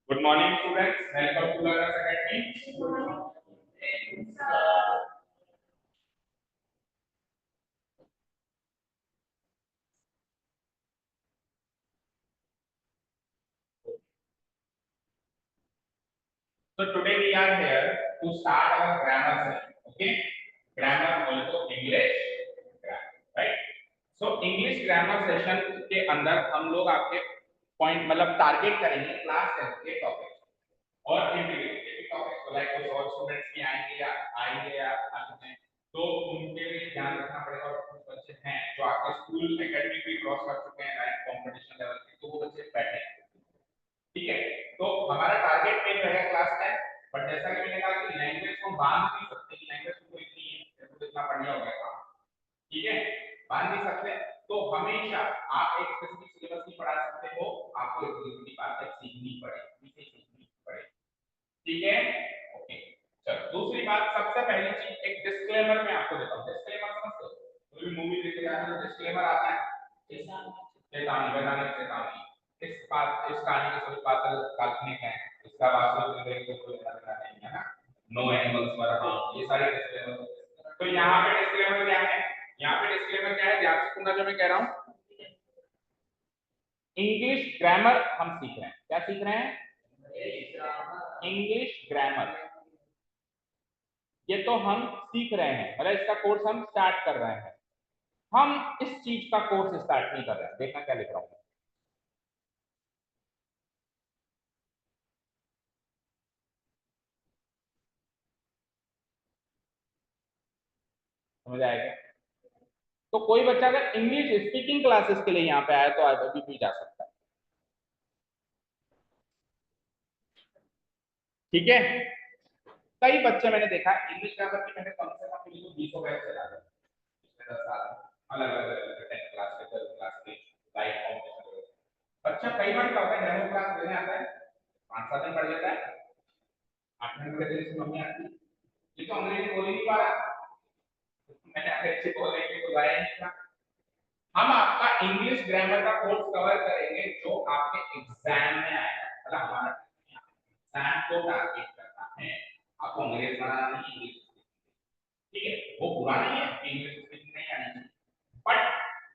Good morning, students. Welcome to Learners Academy. So today we are here to start our grammar session. Okay, grammar also English grammar, right? So English grammar session के अंदर हम लोग आपके point मतलब target करेंगे class 10 के topic और integrated topic को लाइक कुछ और स्टूडेंट्स भी आएंगे या आते हैं तो उनके लिए ध्यान रखना पड़ेगा और कुछ बच्चे हैं जो आपके स्कूल एकेडमिक भी क्रॉस कर चुके हैं लाइक कंपटीशन लेवल के तो वो बच्चे बैठे हैं। ठीक है, तो हमारा टारगेट मेन रहेगा क्लास 10 बट जैसा कि मैंने कहा कि लैंग्वेज को बांध नहीं सकते कि लैंग्वेज को इतनी है तो इतना पढ़ना होगा। ठीक है, बांध नहीं सकते तो हमेशा आप एक स्पेसिफिक सिलेबस नहीं पढ़ा सकते हो, आपको एक दूसरी बातें सीखनी पड़ेगी, इसे सीखनी पड़ेगी। ठीक है, ओके। चलो दूसरी बात, सबसे पहली चीज एक डिस्क्लेमर मैं आपको देता हूं। डिस्क्लेमर समझते हो? कोई मूवी देखे जा रहे हो डिस्क्लेमर आता है, चेतावनी, वैधानिक चेतावनी। इस कहानी के सभी पात्र काल्पनिक हैं, इसका वास्तविक जिंदगी को कोई लेना देना नहीं है ना, नो एनिमल्स वर हार्म, ये सारे डिस्क्लेमर। तो यहाँ पे डिस्क्लेमर क्या है? यहाँ पे डिस्क्लेमर क्या है, ध्यान से सुनना जो मैं कह रहा हूँ। इंग्लिश ग्रामर हम सीख रहे हैं, क्या सीख रहे हैं? English grammar. ये तो हम सीख रहे हैं, मतलब इसका कोर्स हम स्टार्ट कर रहे हैं। हम इस चीज का कोर्स स्टार्ट नहीं कर रहे हैं। देखना क्या लिख रहा हूं, समझ आएगा? तो कोई बच्चा अगर इंग्लिश स्पीकिंग क्लासेस के लिए यहाँ पे आया तो अभी भी जा सकता है। ठीक है, कई बच्चे मैंने देखा इंग्लिश ग्रामर की मैंने कम से कम 20 बैच चला दिया पिछले 10 साल अलग अलग 10th क्लास के 12th क्लास के लाइव कॉम्पिटिशन। बच्चा कई बार क्या होता है, डेमो क्लास लेने आता है, 5-7 दिन पढ़ लेता है, 8वें नंबर दिन से मम्मी आती है, ये तो अंग्रेजी बोल ही नहीं पा रहा, मैंने अच्छे बोलने के लिए बुलाया नहीं था। हम आपका इंग्लिश ग्रामर का कोर्स कवर करेंगे जो आपके एग्जाम में आएगा, मतलब हमारा एग्जाम को टारगेट करना है, आपको अंग्रेज बनाना नहीं, इंग्लिश। ठीक है, वो बुरा नहीं है, इंग्लिश स्पीकिंग नहीं आनी चाहिए, बट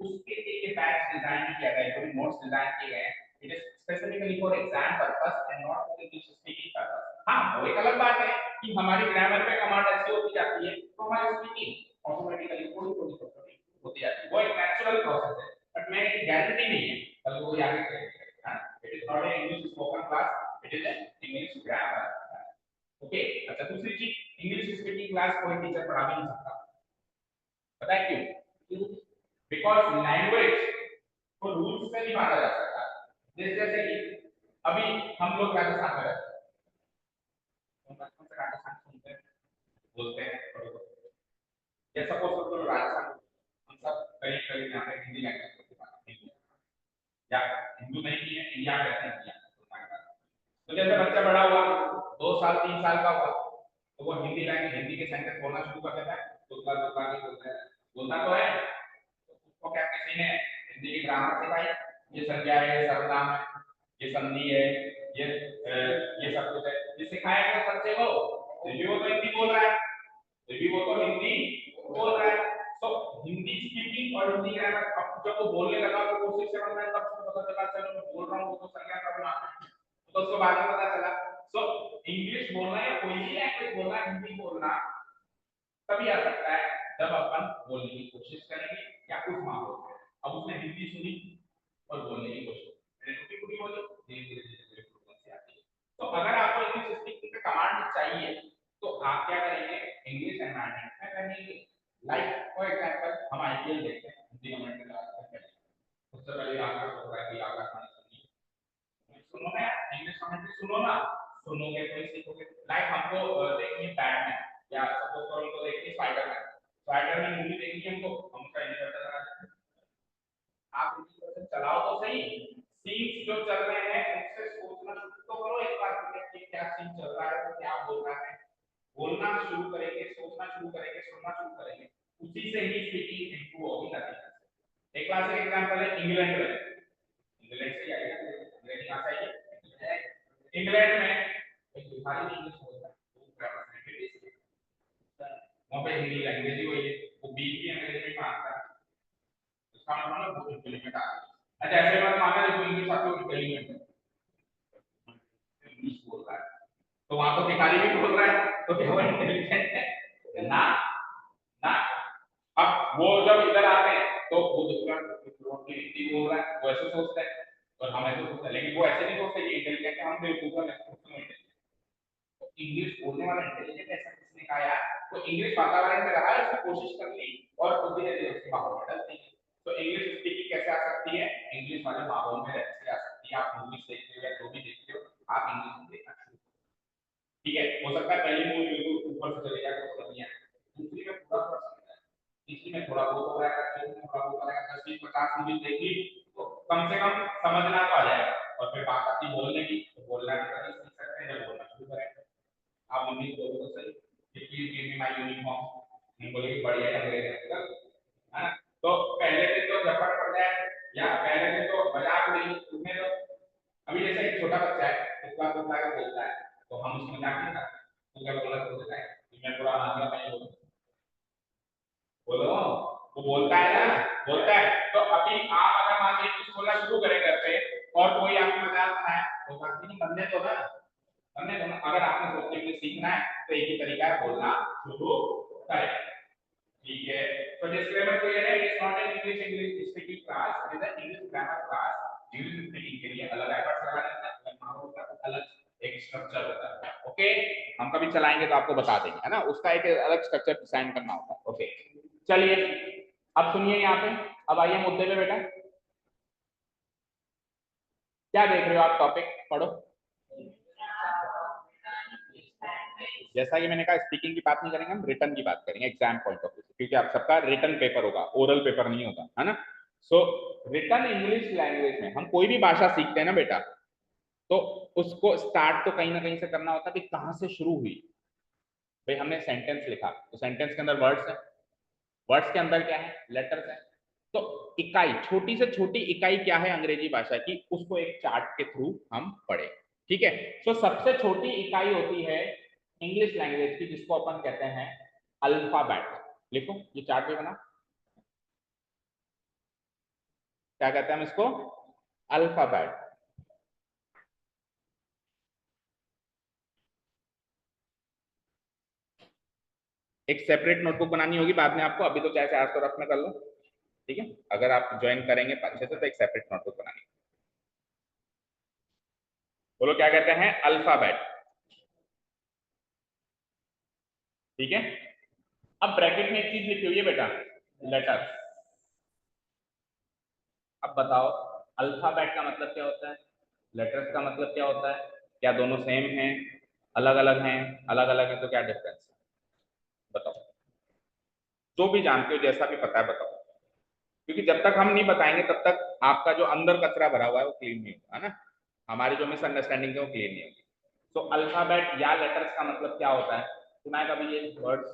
उसके लिए बैच डिजाइन किया गया है, जो भी नोट्स डिजाइन किए गए हैं, it is specifically for exam purpose and not for English speaking purpose. हां, वो एक अलग बात है कि हमारी ग्रामर पे कमांड अच्छी होती जाती है तो हमारी स्पीकिंग ऑटोमेटिकली थोड़ी थोड़ी थोड़ी होती जाती है, वो एक नेचुरल प्रोसेस है, बट मैं गारंटी नहीं है कल को कोई आगे करेगा। It is not an English spoken class, it is an English grammar. Okay, अच्छा दूसरी चीज, इंग्लिश स्पीकिंग क्लास कोई टीचर पढ़ा भी नहीं सकता, पता है क्यों? बिकॉज लैंग्वेज को रूल्स से नहीं बांधा जा सकता। जैसे कि अभी हम लोग राजस्थान में रहते हैं, तो बचपन से राजस्थान सुनते हैं, बोलते हैं, या सपोज करो राजस्थान, हम सब करीब करीब यहाँ पे हिंदी लैंग्वेज को बात नहीं या हिंदू नहीं भी है, इंडिया में रहते हैं, तो जैसे बच्चा बड़ा हुआ, 2 साल 3 साल का हुआ, तो वो हिंदी लैंग्वेज, हिंदी के सेंटेंस बोलना शुरू कर देता है, दुबला दुबला के बोलता है, बोलता तो है, तो उसको क्या किसी ने हिंदी की ग्रामर सिखाई, ये संज्ञा है, ये सर्वनाम है, ये संधि है, ये सब कुछ है, ये सिखाया गया बच्चे को, फिर भी वो तो हिंदी बोल रहा है, फिर भी वो तो हिंदी बोल रहा है। तो हिंदी स्पीकिंग और हिंदी ग्रामर, अब जब वो बोलने लगा तो वो 6-7 में तब उसको पता चला, चलो मैं बोल रहा हूँ, वो तो संज्ञा सर्वनाम है, तो उसको बाद में पता चला। सो इंग्लिश बोलना या कोई भी लैंग्वेज बोलना, हिंदी बोलना तभी आ सकता है जब अपन बोलने की कोशिश करेंगे या कुछ माहौल में। अब उसने हिंदी सुनी और बोलने की कोशिश, मैंने टूटी फूटी बोली, धीरे धीरे फ्लुएंसी आती है। तो अगर आपको इंग्लिश स्पीकिंग का कमांड चाहिए तो आप क्या करेंगे, इंग्लिश एनवायरनमेंट में रहेंगे। लाइक फॉर एग्जांपल हम आईपीएल देखते हैं, हिंदी कमेंट में लगा सकते हैं, उससे पहले आपका होता है कि आपका खाना सुनिए, सुनो ना यार, इंग्लिश कमेंट्री सुनो ना, सुनोगे तो ही सीखोगे। लाइक हमको देखनी है बैटमैन या सपोज करो हमको देखनी है स्पाइडरमैन, स्पाइडरमैन मूवी देखनी है हमको, हम उसका इंडिकेटर लगा देते हैं, आप इंडिकेटर चलाओ तो सही, सीन्स जो चल रहे हैं उनसे सोचना शुरू तो करो एक बार कि क्या सीन चल रहा है, क्या बोल रहा है, बोलना शुरू करेंगे, सोचना शुरू करेंगे, सुनना शुरू करेंगे, उसी से ही स्पीकिंग इंप्रूव होगी नतीजा। एक क्लासिक एग्जांपल है इंग्लैंड में, इंग्लैंड से आएगा, अंग्रेजी कहां से आई है? इंग्लैंड में एक भिखारी भी इंग्लिश बोलता है, वहाँ पे हिंदी लैंग्वेज ही वही है, वो बीच भी अंग्रेजी में मानता है, उसका मतलब वो इंटेलिजेंट आदमी। अच्छा ऐसे बात माना जो इंग्लिश आपको इंटेलिजेंट है, इंग्लिश बोल रहा है, तो वहां तो भिखारी भी बोल रहा है, तो क्या वो इंटेलिजेंट है ना? ना। अब वो जब इधर आते हैं तो वो दूसरा हिंदी बोल रहा है, वो ऐसे सोचता है और हम ऐसे सोचते हैं, लेकिन वो ऐसे नहीं सोचते कि इंटेलिजेंट है, हम बेवकूफ हैं। तो इंग्लिश बोलने वाला इंटेलिजेंट ऐसा किसने कहा यार? तो इंग्लिश वातावरण में रहा है, उसने कोशिश कर ली और खुद धीरे धीरे उसके माहौल में डलती है। तो इंग्लिश स्पीकिंग कैसे आ सकती है? इंग्लिश वाले माहौल में रहने से आ सकती है। आप मूवीज देखते हो या जो भी देखते हो, आप इंग्लिश में देखना शुरू, ठीक है? हो सकता है पहली मूवी बिल्कुल ऊपर से चले जाए तो समझ नहीं आए, दूसरी में पूरा पूरा समझ आए, तीसरी में थोड़ा बहुत हो रहा है, चौथी में थोड़ा बहुत हो रहा है, 10 20 50 मूवी देख ली तो कम से कम समझना तो आ जाएगा। और फिर बात आती है बोलने की, तो बोलना भी तभी सीख सकते हैं जब बोलना शुरू करें। आप मम्मी को बोलो तो सही कि please give me my uniform, हम बोलेंगे बढ़िया है अंग्रेजी में, है ना? तो पहले दिन तो झपट पड़ जाए या पहले दिन तो मजाक नहीं उसमें, तो अभी जैसे एक छोटा बच्चा है, एक बार बोलता है बोलता है तो हम उसको मजाक नहीं करते, तो क्या बोला तो बोलता है कि मैं थोड़ा मान लिया, मैं बोलूं बोलो, वो बोलता है ना, बोलता है। तो अभी आप अगर मान लीजिए कुछ बोलना शुरू करें घर पे और कोई आपकी मजाक बनाए तो बात नहीं बनने दो ना, बनने दो ना। अगर आपने सोचते हुए सीखना है तो एक ही तरीका है, बोलना शुरू करें, ठीक है? तो डिस्क्लेमर तो ये है, it's not an English speaking class, it is an English grammar class. English speaking के लिए अलग एफर्ट्स लगाने होते हैं, अलग माहौल होता है, अलग एक स्ट्रक्चर होता है। ओके, हम कभी चलाएंगे तो आपको बता देंगे, है ना? उसका एक अलग स्ट्रक्चर डिजाइन करना होता है। ओके, चलिए अब सुनिए यहाँ पे, अब आइए मुद्दे पे बेटा, क्या देख रहे हो आप? टॉपिक पढ़ो। जैसा कि मैंने कहा स्पीकिंग की बात नहीं करेंगे, हम रिटर्न की बात करेंगे एग्जाम पॉइंट ऑफ व्यू से, क्योंकि आप सबका रिटर्न पेपर होगा, ओरल पेपर नहीं होगा, है ना? सो रिटर्न इंग्लिश लैंग्वेज में हम कोई भी भाषा सीखते हैं ना बेटा, तो उसको स्टार्ट तो कहीं ना कहीं से करना होता है कि कहाँ से शुरू हुई। भाई हमने सेंटेंस लिखा तो सेंटेंस के अंदर वर्ड्स है, वर्ड्स के अंदर क्या है? लेटर्स है। तो इकाई, छोटी से छोटी इकाई क्या है अंग्रेजी भाषा की, उसको एक चार्ट के थ्रू हम पढ़े, ठीक है? तो सबसे छोटी इकाई होती है इंग्लिश लैंग्वेज की, जिसको अपन कहते हैं अल्फाबेट। लिखो, ये चार्ट भी बना, क्या कहते हैं हम इसको? अल्फाबेट। एक सेपरेट नोटबुक बनानी होगी बाद में आपको, अभी तो चाहे आज तो रफ में कर लो, ठीक है? अगर आप ज्वाइन करेंगे अच्छे से तो एक सेपरेट नोटबुक बनानी। बोलो क्या कहते हैं? अल्फाबेट, ठीक है? अब ब्रैकेट में एक चीज लिखी हुई है बेटा, लेटर। अब बताओ अल्फाबेट का मतलब क्या होता है, लेटर्स का मतलब क्या होता है? क्या दोनों सेम हैं, अलग अलग हैं? अलग अलग है तो क्या डिफरेंस है? बताओ, जो भी जानते हो, जैसा भी पता है बताओ, क्योंकि जब तक हम नहीं बताएंगे तब तक आपका जो अंदर कचरा भरा हुआ है वो क्लीन नहीं होगा, है ना? हमारी जो मिसअंडरस्टैंडिंग है वो क्लीन नहीं होगी। तो अल्फाबेट या लेटर्स का मतलब क्या होता है? सुना है कभी ये words?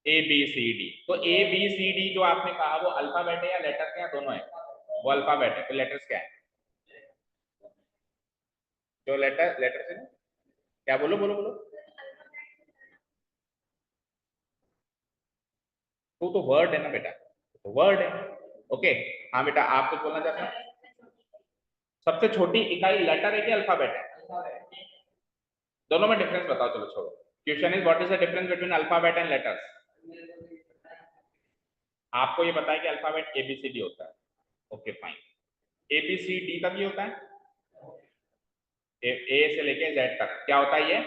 A B C D. तो ए बी सी डी जो आपने कहा वो अल्फाबेट है या लेटर्स है या दोनों है? वो अल्फाबेट है, तो लेटर्स क्या है? जो लेटर, लेटर से क्या? बोलो बोलो बोलो। तो वर्ड है ना बेटा, तो वर्ड है। ओके, हाँ बेटा आप कुछ बोलना चाहते हैं? सबसे छोटी इकाई लेटर है कि अल्फाबेट है? दोनों में डिफरेंस बताओ, चलो छोड़ो। Question is what is the difference between alphabet and letters? आपको ये पता है कि अल्फाबेट एबीसीडी होता है, ओके फाइन। एबीसीडी तक ही होता है, ए से लेके जेड तक क्या होता है? ये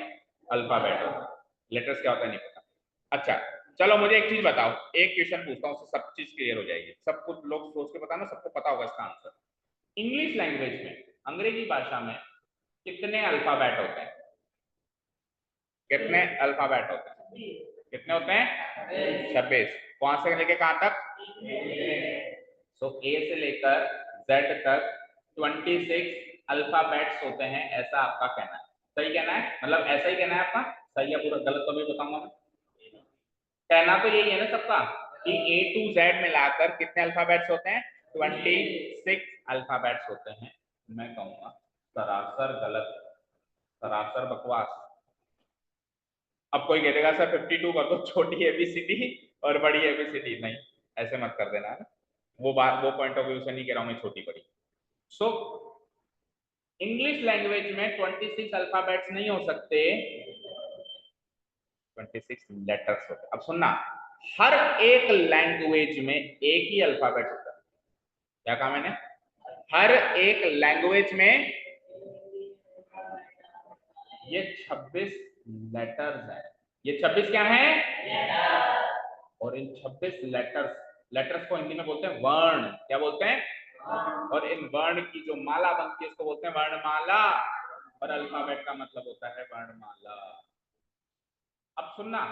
अल्फाबेट होता है। लेटर्स क्या होता है नहीं पता। अच्छा चलो मुझे एक चीज बताओ, एक क्वेश्चन पूछता हूँ, उससे सब चीज क्लियर हो जाएगी। सब कुछ लोग सोच के बताना, सबको पता होगा इसका आंसर। इंग्लिश लैंग्वेज में, अंग्रेजी भाषा में कितने अल्फाबेट होते हैं? कितने अल्फाबेट होते हैं? कितने होते हैं? 26। वहां से लेके कहां तक? सो ए से लेकर जेड तक 26 अल्फाबेट्स होते हैं, ऐसा आपका कहना है? सही कहना है? मतलब ऐसा ही कहना है आपका? सही या पूरा गलत तो भी बताऊंगा मैं। कहना तो यही है ना सबका कि ए टू जेड मिलाकर कितने अल्फाबेट्स होते हैं? 26 अल्फाबेट्स होते हैं। मैं कहूंगा सरासर गलत, सरासर बकवास। अब कोई कह देगा सर 52 कर दो, छोटी एबीसीडी और बड़ी एबीसीडी, नहीं ऐसे मत कर देना है। वो बात, वो पॉइंट ऑफ व्यू से नहीं कह रहा हूं मैं छोटी बड़ी। सो इंग्लिश लैंग्वेज में 26 अल्फाबेट्स नहीं हो सकते, 26 लेटर्स होते। अब सुनना, हर एक लैंग्वेज में एक ही अल्फाबेट होता है। क्या कहा मैंने? हर एक लैंग्वेज में ये 26 लेटर्स है। ये 26 क्या है? और इन 26 लेटर्स, लेटर्स को हिंदी में बोलते हैं वर्ण। क्या बोलते हैं? और इन वर्ण की जो माला बनती है उसको बोलते हैं वर्णमाला। और अल्फाबेट का मतलब होता है वर्णमाला। अब सुनना,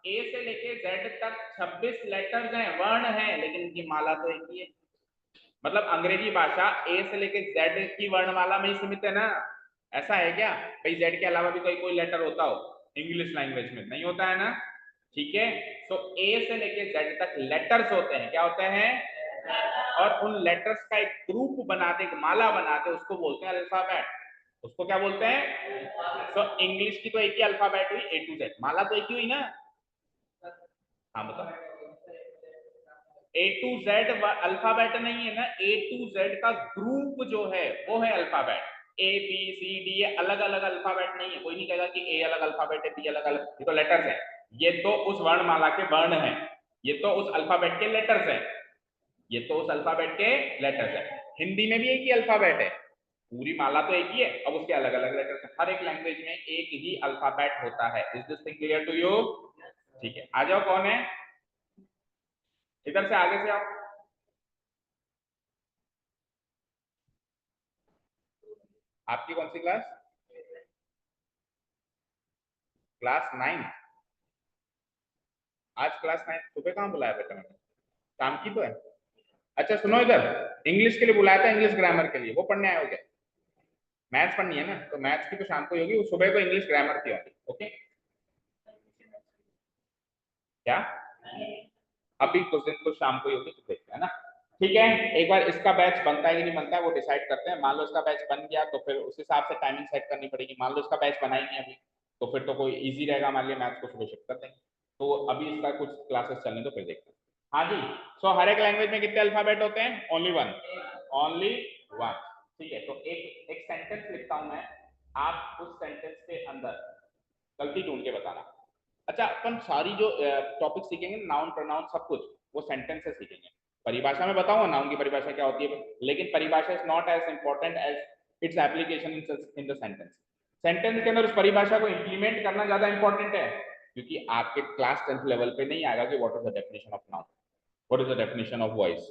ए से लेके जेड तक 26 लेटर्स हैं, वर्ण हैं, लेकिन इनकी माला तो एक ही है। मतलब अंग्रेजी भाषा ए से लेके जेड की वर्णमाला में ही सीमित है ना। ऐसा है क्या भाई जेड के अलावा भी कोई लेटर होता हो? इंग्लिश लैंग्वेज में नहीं होता है ना। ठीक है, तो ए से लेके जेड तक लेटर्स होते हैं। क्या होते हैं? और उन लेटर्स का एक ग्रुप बनाते, एक माला बनाते, उसको बोलते हैं अल्फाबेट। उसको क्या बोलते हैं? तो इंग्लिश की तो एक ही अल्फाबेट हुई, ए टू जेड, माला तो एक ही हुई ना। हाँ बताओ। ए टू जेड अल्फाबेट नहीं है ना, ए टू जेड का ग्रुप जो है वो है alphabet. A B C D, ये अलग अलग अल्फाबेट नहीं है। कोई नहीं कहेगा कि ए अलग अल्फाबेट है, बी अलग अलग, ये तो लेटर्स है। ये तो उस वर्णमाला के वर्ण है, ये तो उस अल्फाबेट के लेटर्स है, ये तो उस अल्फाबेट के लेटर्स है। हिंदी में भी एक ही अल्फाबेट है, पूरी माला तो एक ही है, अब उसके अलग अलग लेटर्स है। हर एक लैंग्वेज में एक ही अल्फाबेट होता है। Is this thing clear to you? ठीक है, आ जाओ, कौन है इधर से, आगे से आप। आपकी कौन सी क्लास? क्लास 9? आज क्लास 9? सुबह कहाँ बुलाया बेटा मैंने? काम की तो है। अच्छा सुनो इधर, इंग्लिश के लिए बुलाया था, इंग्लिश ग्रामर के लिए, वो पढ़ने आए हो क्या? मैथ्स पढ़नी है ना, तो मैथ्स की तो शाम को ही होगी, वो सुबह तो इंग्लिश ग्रामर की होगी। ओके, क्या? अभी कुछ दिन तो शाम को ही होगी, तो देखते हैं ना। ठीक है, एक बार इसका बैच बनता है कि नहीं बनता है वो डिसाइड करते हैं। मान लो इसका बैच बन गया तो फिर उस हिसाब से टाइमिंग सेट करनी पड़ेगी। मान लो इसका बैच बना ही नहीं अभी, तो फिर तो कोई इजी रहेगा हमारे लिए, मैथ्स को सुबह शिफ्ट कर देंगे। तो अभी इसका कुछ क्लासेस चलने तो फिर देखते हैं। हाँ जी। सो हर एक लैंग्वेज में कितने अल्फाबेट होते हैं? Only one, only one. ठीक है, तो एक एक सेंटेंस लिखता हूं मैं, आप उस सेंटेंस के अंदर गलती ढूंढ के बताना। अच्छा, अपन सारी जो टॉपिक सीखेंगे, नाउन प्रोनाउन सब कुछ, वो सेंटेंस से सीखेंगे। परिभाषा में बताऊंगा नाउन की परिभाषा क्या होती है, लेकिन परिभाषा is not as important as its application in the sentence. Sentence के अंदर उस परिभाषा को इंप्लीमेंट करना ज्यादा इंपॉर्टेंट है, क्योंकि आपके क्लास 10th लेवल पे नहीं आएगा कि what is the definition of noun, what is the definition of voice.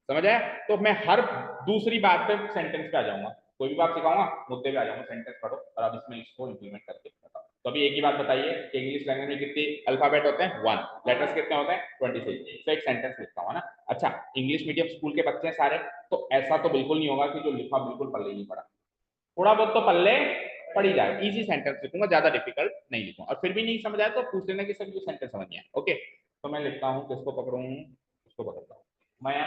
समझ आया? तो मैं हर दूसरी बात पे सेंटेंस पे आ जाऊंगा, कोई भी बात सिखाऊंगा मुद्दे पे आ जाऊंगा, सेंटेंस पढ़ो और अब इसमें इसको इंप्लीमेंट करके बताओ। तो अभी एक ही बात बताइए कि इंग्लिश लैंग्वेज में कितने अल्फाबेट होते हैं? 1। लेटर्स कितने होते हैं? 26। तो एक सेंटेंस लिखता हूँ ना। अच्छा, इंग्लिश मीडियम स्कूल के बच्चे हैं सारे, तो ऐसा तो बिल्कुल नहीं होगा कि जो लिखा बिल्कुल पल्ले नहीं पड़ा, थोड़ा बहुत तो पल्ले पड़ी जाए। इजी सेंटेंस लिखूंगा, ज्यादा डिफिकल्ट नहीं लिखूंगा। और फिर भी नहीं समझ आया तो पूछ लेना कि सर ये सेंटेंस समझ नहीं आया। ओके, तो मैं लिखता हूँ, किसको पकड़ूं? इसको पकड़ता हूँ। मैं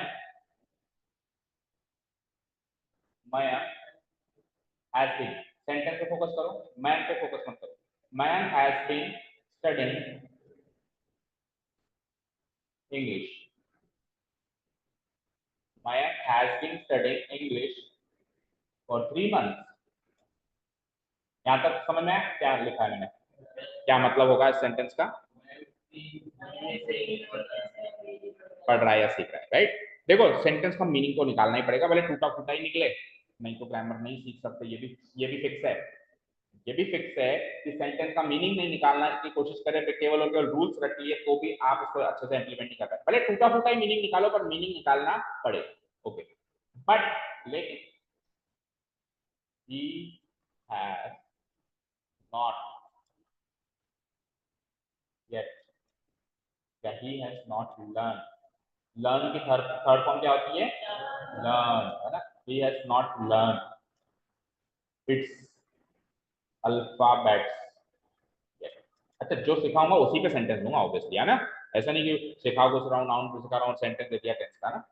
Mayan has been, सेंटेंस पे फोकस करो, मैन पे फोकस मत करो। Man has been studying English, man has been studying English for 3 months। यहाँ तक समझ में आया क्या लिखा है मैंने? क्या मतलब होगा इस सेंटेंस का? पढ़ रहा है या सीख रहा है, राइट? देखो, सेंटेंस का मीनिंग तो निकालना ही पड़ेगा, भले टूटा फूटा ही निकले, नहीं तो ग्रामर नहीं सीख सकते। ये भी फिक्स है, ये भी फिक्स है कि सेंटेंस का मीनिंग नहीं निकालना की कोशिश करें तो केवल और केवल रूल्स रख लिए तो भी आप उसको अच्छे से इंप्लीमेंट नहीं कर पाए। भले टूटा फूटा ही मीनिंग निकालो, पर मीनिंग निकालना पड़े। ओके, बट लेकिन he has not yet, या he has not learned, learn की थर्ड थर्ड फॉर्म क्या होती है? लर्न, है ना? he has not learned its alphabets yet। अच्छा, जो सिखाऊंगा उसी पे सेंटेंस दूंगा ऑब्वियसली, है ना? ऐसा नहीं कि सिखाओ को सिखाऊं, नाउन को सिखा रहा हूँ, सेंटेंस दे दिया टेंस का ना।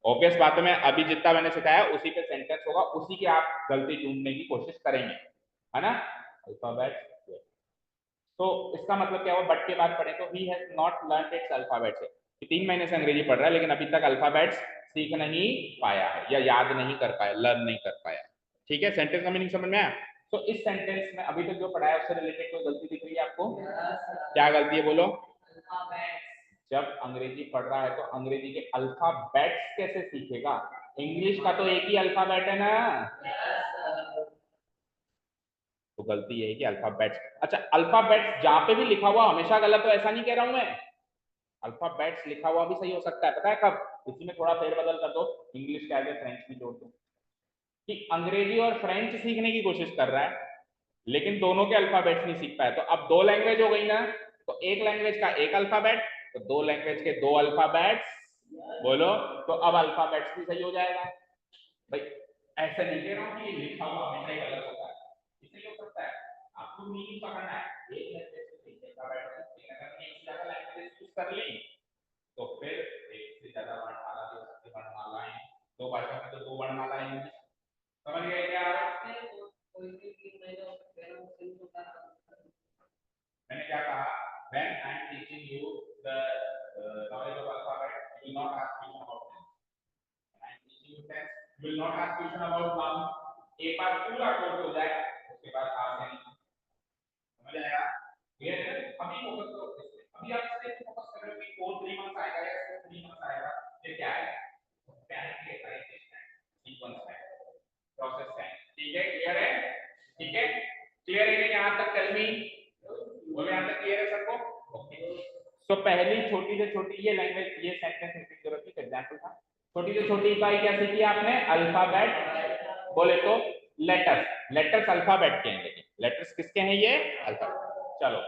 ऑब्वियस बातों में अभी जितना मैंने सिखाया उसी पे सेंटेंस होगा, उसी की आप गलती ढूंढने की कोशिश करेंगे, है ना। अल्फाबेट, तो इसका मतलब क्या हुआ, बट के बाद पढ़े तो he has not learn it's alphabets, 3 महीने से अंग्रेजी पढ़ रहा है लेकिन अभी तक अल्फाबेट्स सीख नहीं पाया है या याद नहीं कर पाया, लर्न नहीं कर पाया। ठीक है, सेंटेंस का मीनिंग समझ में आया। तो इस सेंटेंस में अभी तक जो पढ़ा है उससे रिलेटेड कोई गलती दिख रही है आपको? क्या गलती है बोलो? जब अंग्रेजी पढ़ रहा है तो अंग्रेजी के अल्फाबेट्स कैसे सीखेगा? इंग्लिश का तो एक ही अल्फाबेट है ना। तो गलती ये है कि अल्फाबेट्स, अच्छा अल्फाबेट्स जहां पे भी लिखा हुआ हमेशा गलत हो ऐसा नहीं कह रहा हूं मैं, अल्फाबेट्स लिखा हुआ भी सही हो सकता है, पता है कब? इसी में थोड़ा फेरबदल कर दो, इंग्लिश के आगे फ्रेंच भी जोड़ दो, कि अंग्रेजी और फ्रेंच सीखने की कोशिश कर रहा है लेकिन दोनों के अल्फाबेट्स नहीं सीख पाया, तो अब 2 लैंग्वेज हो गई ना, तो एक लैंग्वेज का एक अल्फाबेट, तो 2 लैंग्वेज के 2 अल्फाबेट्स, बोलो, तो अब अल्फाबेट्स भी सही हो जाएगा। भाई ऐसा नहीं कह रहा हूं कि लिखा हुआ हमेशा ही गलत होता है, इसलिए हो सकता है आपको मीनिंग पकड़ना है, एक लैंग्वेज से एक अल्फाबेट, लेकिन अगर मैंने एक से ज्यादा लैंग्वेज यूज कर ली तो फिर एक से ज्यादा वर्णमाला भी हो सकती है, वर्णमालाएं, 2 भाषा में तो 2 वर्णमालाएं होंगी, समझ गए क्या? मैंने क्या कहा, when I am teaching you the knowledge of alphabet, you will not ask question about them. When I am teaching you tense, you will not ask question about noun. एक बार पूरा कोर्स हो जाए उसके बाद आप नहीं, समझ आएगा? क्लियर है? अभी फोकस करो इस पे, अभी आप इस पे फोकस कर रहे हो कि 4 3 मंथ्स आएगा या 3 मंथ्स आएगा, ये क्या है? प्लानिंग के टाइम सीक्वेंस है, प्रोसेस है, ठीक है, क्लियर है? ठीक है, क्लियर है कि यहां तक टेल मी, बोले यहां तक क्लियर है सबको? ओके, सो पहली छोटी से छोटी ये लैंग्वेज, ये सेंटेंस लिखने की जरूरत है, एग्जांपल था, छोटी से छोटी इकाई क्या सीखी आपने? अल्फाबेट, बोले तो लेटर्स, लेटर्स अल्फाबेट के हैं, लेकिन लेटर्स किसके हैं? ये अल्फाबेट। चलो,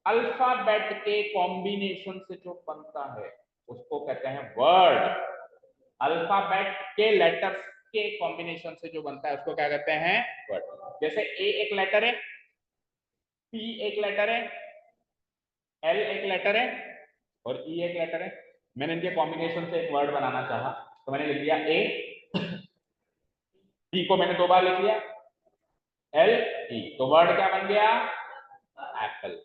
अल्फाबेट के कॉम्बिनेशन से जो बनता है उसको कहते हैं वर्ड, अल्फाबेट के लेटर्स के कॉम्बिनेशन से जो बनता है उसको क्या कहते हैं? वर्ड। जैसे ए एक लेटर है, पी एक लेटर है, एल एक लेटर है और ई एक लेटर है, मैंने इनके कॉम्बिनेशन से एक वर्ड बनाना चाहा तो मैंने लिख दिया ए, पी को मैंने 2 बार लिख लिया, एल ई, तो वर्ड क्या बन गया? एप्पल।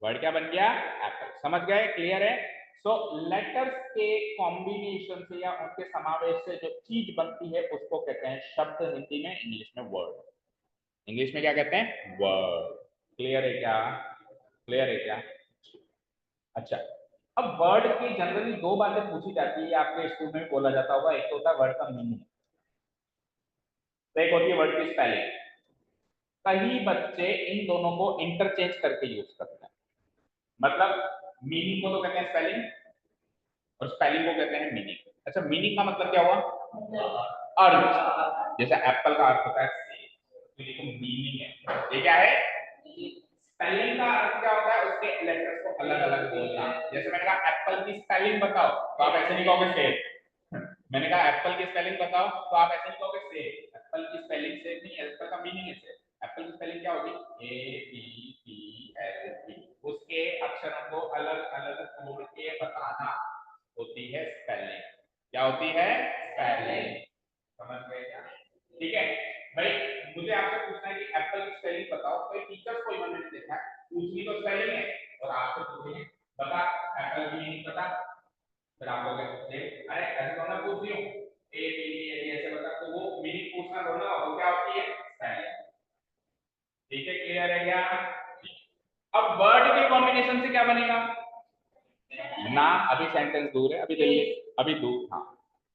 वर्ड क्या बन गया? एप्पल। समझ गए? क्लियर है? सो लेटर्स के कॉम्बिनेशन से या उनके समावेश से जो चीज बनती है उसको कहते हैं शब्द, हिंदी में, इंग्लिश में वर्ड। इंग्लिश में क्या कहते हैं? वर्ड। क्लियर है क्या? क्लियर है क्या? अच्छा, अब वर्ड की जनरली 2 बातें पूछी जाती है, आपके स्कूल में बोला जाता होगा, एक तो होता है वर्ड का मीनिंग, तो एक होती है वर्ड की स्पेलिंग। कई बच्चे इन दोनों को इंटरचेंज करके यूज करते हैं, मतलब मीनिंग को तो कहते हैं स्पेलिंग और स्पेलिंग को कहते हैं मीनिंग। अच्छा, मीनिंग का मतलब क्या हुआ? अर्थ, जैसे एप्पल का अर्थ होता है सेब, तो ये तो मीनिंग है, ये क्या है? स्पेलिंग का अर्थ क्या होता है? उसके लेटर्स को अलग अलग बोलना। जैसे मैंने कहा एप्पल की स्पेलिंग बताओ, तो आप ऐसे नहीं कहोगे सेब, मैंने कहा एप्पल की स्पेलिंग बताओ तो आप ऐसे नहीं कहोगे सेब, एप्पल की स्पेलिंग सेब नहीं, एप्पल का मीनिंग है सेब। एप्पल की स्पेलिंग क्या होगी? A B P L E, उसके अक्षरों को अलग अलग तोड़ के बताना होती है स्पेलिंग। क्या होती है? स्पेलिंग। समझ गए क्या? ठीक है भाई, मुझे आपसे पूछना है कि एप्पल की स्पेलिंग बताओ, कोई टीचर कोई मैंने देखा पूछनी तो स्पेलिंग है और आपसे पूछेंगे बता एप्पल की मीनिंग बता, फिर आप लोग अरे ऐसे तो मैं पूछ रही हूँ ए बी डी ऐसे बता, तो वो मीनिंग पूछना थोड़ा ना, वो क्या होती है? स्पेलिंग। ठीक है, क्लियर है क्या? अब वर्ड के कॉम्बिनेशन से क्या बनेगा ना, अभी सेंटेंस दूर है, अभी दिल्ली, अभी दूर, हाँ,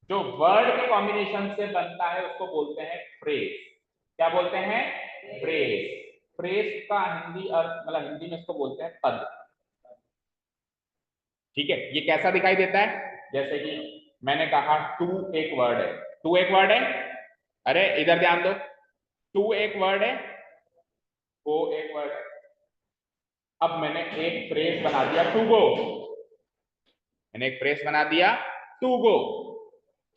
जो वर्ड के कॉम्बिनेशन से बनता है उसको बोलते हैं फ्रेज। क्या बोलते हैं? फ्रेज। फ्रेज का हिंदी अर्थ, मतलब हिंदी में इसको बोलते हैं पद। ठीक है, ये कैसा दिखाई देता है? जैसे कि मैंने कहा टू एक वर्ड है, टू एक वर्ड है, अरे इधर ध्यान दो, टू एक वर्ड है, गो एक वर्ड है, अब मैंने एक फ्रेज बना दिया टू गो, मैंने एक फ्रेज बना दिया टू गो।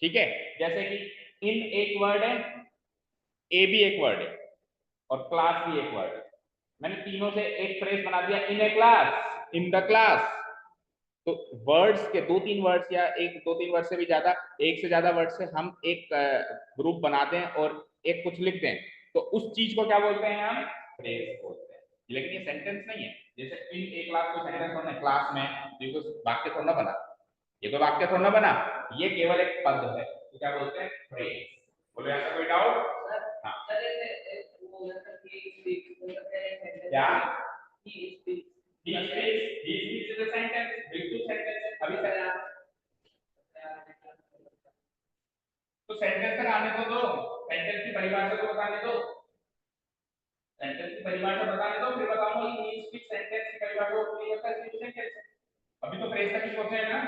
ठीक है, जैसे कि इन एक वर्ड है, ए भी एक वर्ड है और क्लास भी एक वर्ड है, मैंने तीनों से एक फ्रेज बना दिया इन ए क्लास, इन द क्लास। तो वर्ड्स के दो तीन वर्ड्स या एक दो तीन वर्ड से भी ज्यादा, एक से ज्यादा वर्ड से हम एक ग्रुप बना दें और एक कुछ लिख दें, तो उस चीज को क्या बोलते हैं हम? फ्रेज बोलते हैं। लेकिन ये सेंटेंस नहीं है। जैसे इन एक क्लास को सेंटेंस होना क्लास में, ये कोई वाक्य थोड़ा बना, ये कोई वाक्य थोड़ा बना, ये केवल एक पद है, तो क्या बोलते हैं? फ्रेज। बोले ऐसा कोई डाउट? हाँ क्या? He speaks is a sentence, बिल्कुल sentence है। अभी सर तो सेंटेंस तक आने दो, सेंटेंस की परिभाषा तो बताने दो, सेंटेंस की परिभाषा बताने दो, फिर बताऊंगा कि he speaks सेंटेंस की परिभाषा होती है क्या सेंटेंस। अभी तो फ्रेज तक ही पहुंचे हैं ना,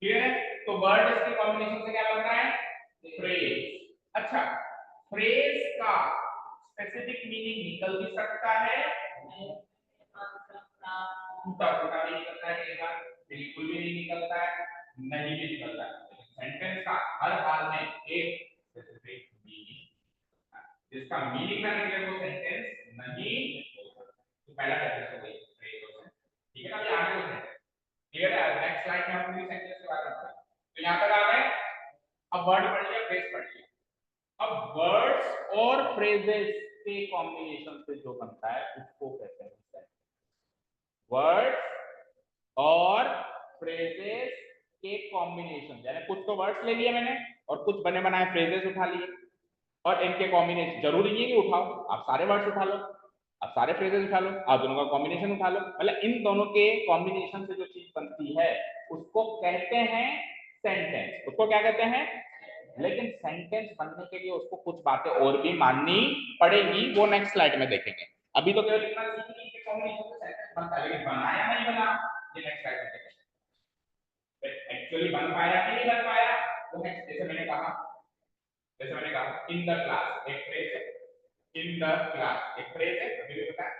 क्लियर है? तो वर्ड इसके कॉम्बिनेशन से क्या बनता है? फ्रेज। अच्छा, फ्रेज का स्पेसिफिक मीनिंग निकल भी सकता है, टूटा फूटा भी निकलता है, कई बार बिल्कुल भी नहीं निकलता है, नहीं भी निकलता है। सेंटेंस का हर हाल में एक स्पेसिफिक मीनिंग, जिसका मीनिंग ना निकले वो सेंटेंस नहीं हो सकता। तो पहला सेंटेंस हो गई फ्रेज और सेंटेंस, ठीक है ना? अभी आगे बढ़ते हैं, क्लियर है? नेक्स्ट स्लाइड में हम पूरी सेंटेंस के बारे में पढ़ेंगे। तो यहां तक आ गए। अब वर्ड पढ़ लिया, फ्रेज पढ़ लिया। अब वर्ड्स और फ्रेजेस के कॉम्बिनेशन से जो बनता है उसको कहते हैं सेंटेंस। वर्ड्स और फ्रेजेस के कॉम्बिनेशन, यानी कुछ तो वर्ड्स ले लिए मैंने और कुछ बने बनाए फ्रेजेस उठा लिए, और इनके कॉम्बिनेशन, जरूरी नहीं है कि उठाओ, आप सारे वर्ड्स उठा लो, आप सारे फ्रेजेस उठा लो, आप दोनों का कॉम्बिनेशन उठा लो, मतलब इन दोनों के कॉम्बिनेशन से जो चीज बनती है उसको कहते हैं सेंटेंस। उसको क्या कहते हैं? लेकिन सेंटेंस बनने के लिए उसको कुछ बातें और भी माननी पड़ेगी, वो नेक्स्ट स्लाइड में देखेंगे। अभी तो केवल इतना सीखिए कि कॉम्बिनेशन से सेंटेंस बनता है, लेकिन बना या नहीं बना ये नेक्स्ट स्लाइड में देखेंगे। एक्चुअली बन पाया कि नहीं बन पाया वो नेक्स्ट, जैसे मैंने कहा इन द क्लास एक फ्रेज है, इन द क्लास एक फ्रेज है, अभी भी बताया।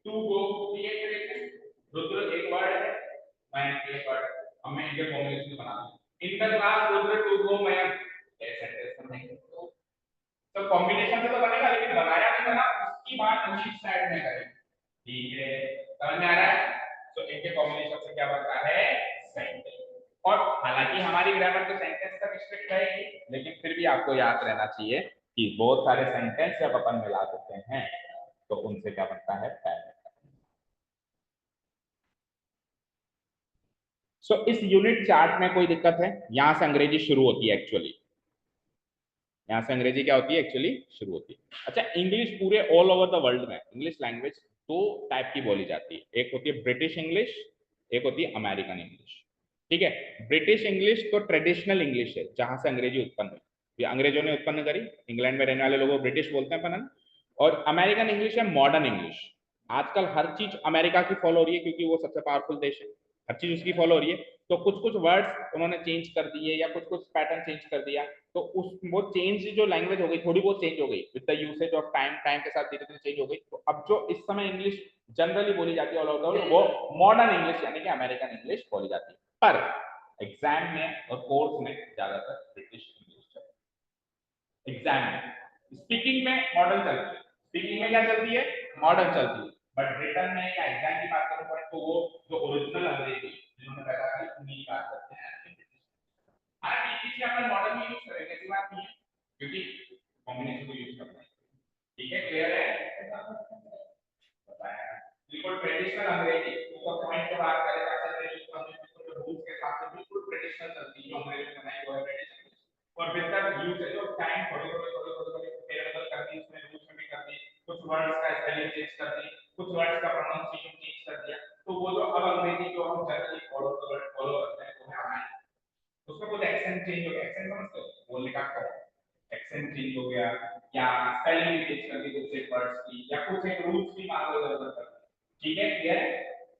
टू गो भी एक फ्रेज है, रुद्र एक वर्ड है, मैं एक वर्ड, अब मैं इनके कॉम्बिनेशन बना दूं। In the class Rudra to go मैं, ये सेंटेंस बनेंगे। तो कॉम्बिनेशन से तो बनेगा, लेकिन बनाया नहीं बना उसकी बात नेक्स्ट स्लाइड में करेंगे, ठीक है? समझ में आ रहा है? तो इनके कॉम्बिनेशन से क्या बनता है? सेंटेंस। और हालांकि हमारी ग्रामर तो सेंटेंस तक स्ट्रिक्ट रहेगी, लेकिन फिर भी आपको याद रहना चाहिए कि बहुत सारे सेंटेंस जब अपन मिला देते हैं तो उनसे क्या बनता है? पैटर्न। सो इस यूनिट चार्ट में कोई दिक्कत है? यहां से अंग्रेजी शुरू होती है एक्चुअली, यहाँ से अंग्रेजी क्या होती है एक्चुअली शुरू होती है। अच्छा, इंग्लिश पूरे ऑल ओवर द वर्ल्ड में इंग्लिश लैंग्वेज दो टाइप की बोली जाती है, एक होती है ब्रिटिश इंग्लिश, एक होती है अमेरिकन इंग्लिश। ठीक है? ब्रिटिश इंग्लिश तो ट्रेडिशनल इंग्लिश है, जहां से अंग्रेजी उत्पन्न हुई, ये अंग्रेजों ने उत्पन्न करी, इंग्लैंड में रहने वाले लोगों ब्रिटिश बोलते हैं अपन। और अमेरिकन इंग्लिश है मॉडर्न इंग्लिश। आजकल हर चीज अमेरिका की फॉलो हो रही है, क्योंकि वो सबसे पावरफुल देश है, हर चीज उसकी फॉलो हो रही है। तो कुछ कुछ वर्ड्स उन्होंने चेंज कर दिए या कुछ कुछ पैटर्न चेंज कर दिया, तो उस वो चेंज जो लैंग्वेज हो गई थोड़ी बहुत चेंज हो गई with the usage of time, time के साथ धीरे धीरे चेंज हो गई। तो अब जो इस समय इंग्लिश जनरली बोली जाती है ऑल ओवर द वर्ल्ड, वो मॉडर्न इंग्लिश यानी कि अमेरिकन इंग्लिश बोली जाती है। पर एग्जाम में और कोर्स में ज्यादातर ब्रिटिश इंग्लिश चलती है। एग्जाम में, स्पीकिंग में मॉडर्न चलती है, स्पीकिंग में क्या चलती है? मॉडर्न चलती है। बट रिटर्न में या एग्जाम की बात करूं तो वो जो ओरिजिनल अंग्रेजी जिन्होंने पैदा की उन्हीं की बात करते हैं। हालांकि इस चीज अपन मॉडल में यूज करेंगे, ऐसी बात नहीं है, क्योंकि कॉम्बिनेशन को यूज करना है। ठीक है? क्लियर है? बताया बिल्कुल ट्रेडिशनल अंग्रेजी, उसका पॉइंट पे बात करें तो अंग्रेजी को हमने बिल्कुल रूल्स के साथ में बिल्कुल ट्रेडिशनल चलती है, जो अंग्रेजी में बनाई वो है ट्रेडिशनल। और with the usage of time थोड़ी थोड़ी थोड़ी थोड़ी थोड़ी फेरबदल कर दी, उसमें रूल्स में भी कर दी, कुछ वर्ड्स का स्पेलिंग चेंज कर दी, कुछ वर्ड्स का प्रोनाउंसिएशन चेंज कर दिया। तो वो जो अब अंग्रेजी जो हम जनरली फॉलो करते हैं वो है हमारी, उसमें कुछ एक्सेंट चेंज हो गया, एक्सेंट समझते हो? बोलने का एक्सेंट चेंज हो गया, या स्पेलिंग भी चेंज कर दी कुछ एक वर्ड्स की, या कुछ एक रूल्स भी मान लो इधर-उधर कर दी। ठीक है? क्लियर है?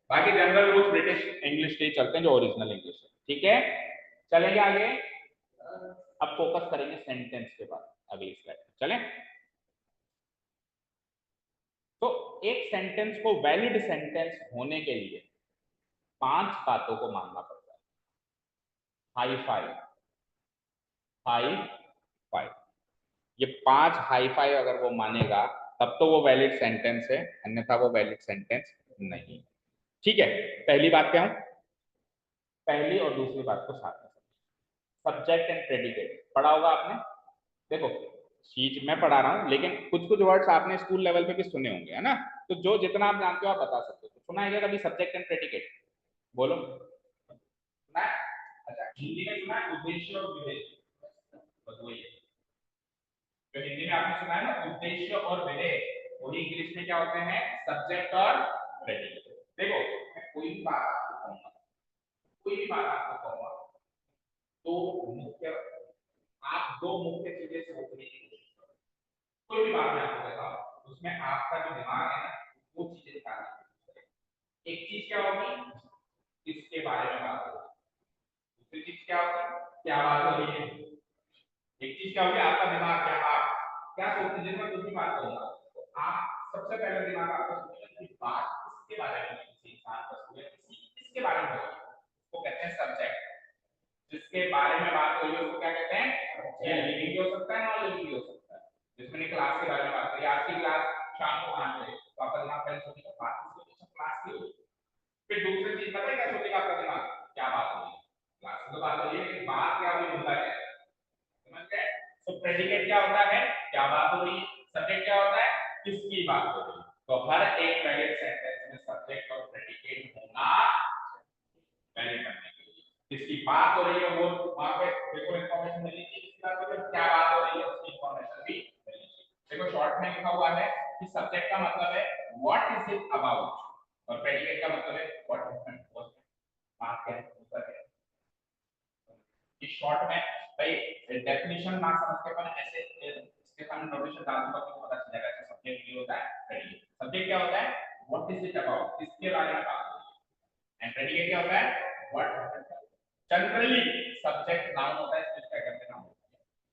बाकी जनरल रूल्स ब्रिटिश इंग्लिश के चलते हैं जो ओरिजिनल इंग्लिश है। ठीक है? चलेंगे आगे। अब फोकस करेंगे सेंटेंस के बाद अगली स्लाइड में, चलें? तो एक सेंटेंस को वैलिड सेंटेंस होने के लिए 5 बातों को मानना पड़ता है। हाई फाइव, हाई फाइव, ये 5 हाई फाइव अगर वो मानेगा तब तो वो वैलिड सेंटेंस है, अन्यथा वो वैलिड सेंटेंस नहीं। ठीक है, पहली बात पे आऊं, पहली और दूसरी बात को साथ में, सब्जेक्ट एंड प्रेडिकेट पढ़ा होगा आपने। देखो चीज मैं पढ़ा रहा हूँ, लेकिन कुछ कुछ वर्ड्स आपने स्कूल लेवल पे भी सुने होंगे, है ना? तो जो जितना आप जानते हो आप बता सकते हो। तो सुना है क्या कभी सब्जेक्ट एंड प्रेडिकेट? बोलो, सुना है? अच्छा, हिंदी में सुना है उद्देश्य और विधेय, बस वही है जो हिंदी में आपने सुना है ना, उद्देश्य और विधेय, वही इंग्लिश में क्या होते हैं? सब्जेक्ट और प्रेडिकेट। देखो मैं कोई भी बात आपको कहूंगा, कोई भी बात आपको कहूंगा, तो मुख्य, आप दो मुख्य चीजें से होने की कोशिश करो। कोई भी बात मैं आपको कहता हूँ, उसमें आपका जो दिमाग है ना, वो चीजें निकालने की कोशिश करें। एक चीज क्या होगी, इसके बारे में बात होगी। दूसरी चीज क्या होगी, क्या बात हो रही है। एक चीज क्या होगी, आपका दिमाग, क्या आप क्या सोचते हैं। मैं कुछ भी बात करूंगा तो आप सबसे पहले दिमाग आपका सोचेगा कि बात किसके बारे में है, किसी इंसान वस्तु या किसी किसके बारे में हो रही है, वो कहते हैं सब्जेक्ट। जिसके बारे में बात हो रही है उसको क्या कहते हैं? या लिविंग भी हो सकता है, नॉन लिविंग भी हो सकता है। जिसमें क्लास के बारे में बात करी, आज की क्लास शाम को 8 बजे, तो आपका दिमाग पहले सोचेगा बात किसकी हो रही है, क्लास की हो रही है। फिर दूसरी चीज पता है क्या सोचेगा आपका दिमाग, क्या बात हो रही है, क्लास की तो बात हो रही है, लेकिन बात क्या हो रही है, समझ गए? तो प्रेडिकेट क्या होता है, क्या बात हो रही है, सब्जेक्ट क्या होता है, किसकी बात हो रही है। तो हर एक वैलिड सेंटेंस में सब्जेक्ट और प्रेडिकेट होना वैलिड करने के लिए, किसकी बात हो रही है वो वहां पे देखो इंफॉर्मेशन मिलनी चाहिए, किसकी बात हो रही है, क्या बात हो रही है, उसकी इंफॉर्मेशन भी मिलनी चाहिए। देखो शॉर्ट में लिखा हुआ है कि सब्जेक्ट का मतलब है व्हाट इज इट अबाउट, और प्रेडिकेट का मतलब है व्हाट हैपेंड, बात क्या है, ऊपर है। इस शॉर्ट में भाई डेफिनेशन ना समझ के अपन ऐसे इसके सामने नोटेशन डाल दूंगा तो पता चल जाएगा कि सब्जेक्ट ये होता है, प्रेडिकेट। सब्जेक्ट क्या होता है, व्हाट इज इट अबाउट, किसके बारे में बात हो रही है। एंड प्रेडिकेट क्या होता है, what happened. Generally subject noun होता है, इसमें क्या करते हैं नाउन,